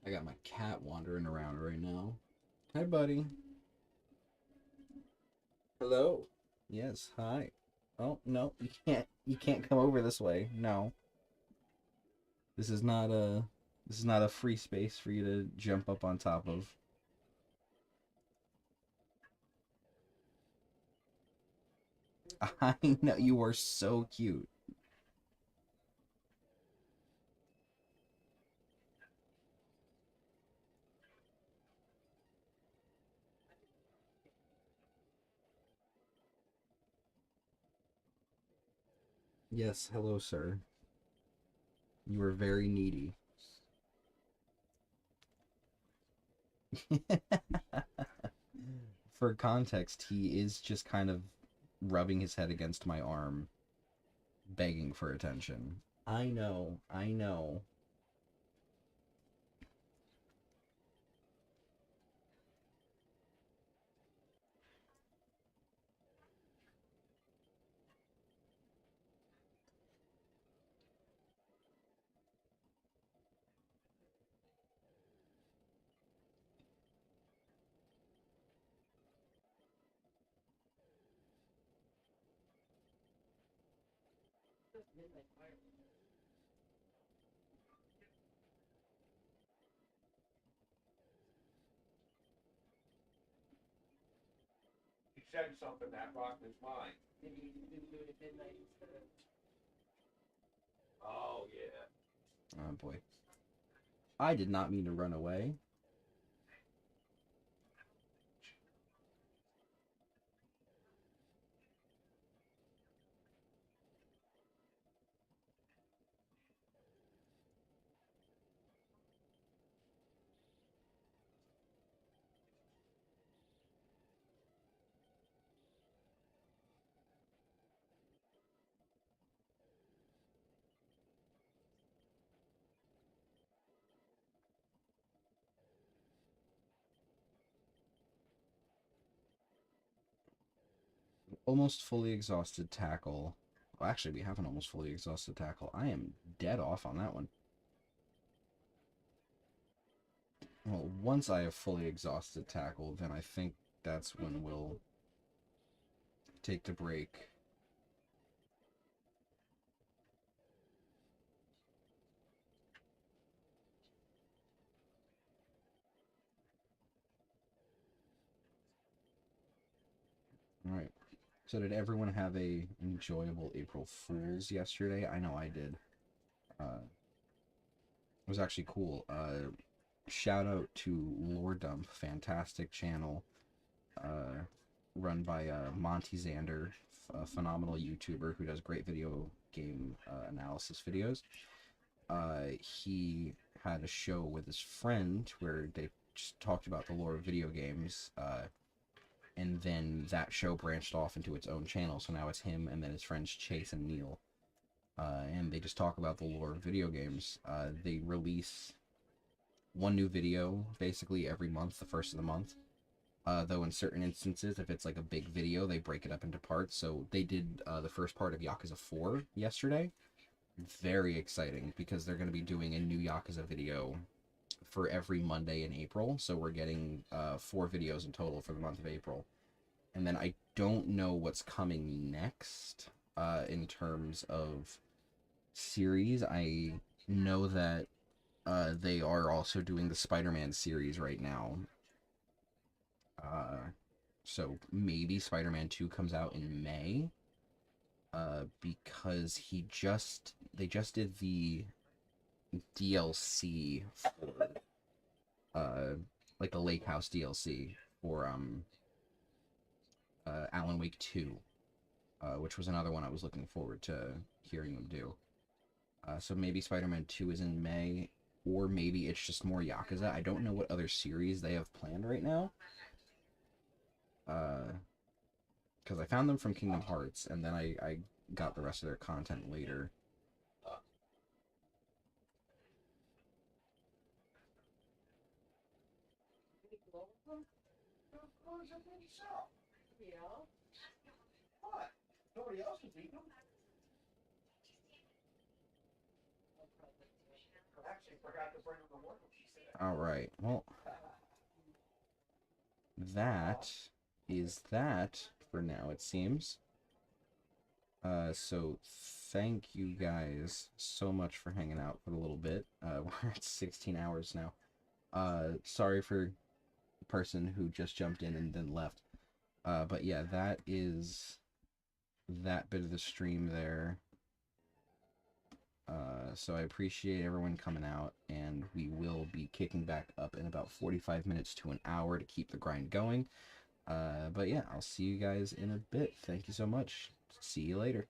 I got my cat wandering around right now. Hi, buddy. Hello. Yes, hi. Oh, no, you can't. You can't come over this way. No. This is not a free space for you to jump up on top of. I know you are so cute. Yes, hello, sir. You are very needy. For context, he is just kind of rubbing his head against my arm, begging for attention. I know, I know. He said something that rocked his mind. Maybe you didn't do it at midnight instead of. Oh yeah. Oh boy. I did not mean to run away. Almost fully exhausted tackle. Well, actually, we have an almost fully exhausted tackle. I am dead off on that one. Well, once I have fully exhausted tackle, then I think that's when we'll take the break. Alright. So did everyone have a enjoyable April Fool's yesterday? I know I did. It was actually cool. Shout out to Lore Dump, fantastic channel, run by Monty Xander, a phenomenal YouTuber who does great video game analysis videos. He had a show with his friend where they just talked about the lore of video games, and then that show branched off into its own channel. So now it's him and then his friends Chase and Neil, and they just talk about the lore of video games. They release one new video basically every month, the first of the month. Though in certain instances, if it's like a big video, they break it up into parts. So they did the first part of Yakuza 4 yesterday. Very exciting because they're going to be doing a new Yakuza video for every Monday in April. So we're getting 4 videos in total for the month of April. And then I don't know what's coming next in terms of series. I know that they are also doing the Spider-Man series right now. So maybe Spider-Man 2 comes out in May. Because they just did the DLC for like the Lake House DLC for Alan Wake 2, which was another one I was looking forward to hearing them do. So maybe Spider-Man 2 is in May, or maybe it's just more Yakuza. I don't know what other series they have planned right now. Because I found them from Kingdom Hearts, and then I got the rest of their content later. Yeah. What? Nobody else is eating them. I actually forgot to bring them to work. Alright, well, that is that for now, it seems. So thank you guys so much for hanging out for a little bit. We're at 16 hours now. Sorry for the person who just jumped in and then left. But yeah, that is that bit of the stream there. So I appreciate everyone coming out, and we will be kicking back up in about 45 minutes to an hour to keep the grind going. But yeah, I'll see you guys in a bit. Thank you so much. See you later.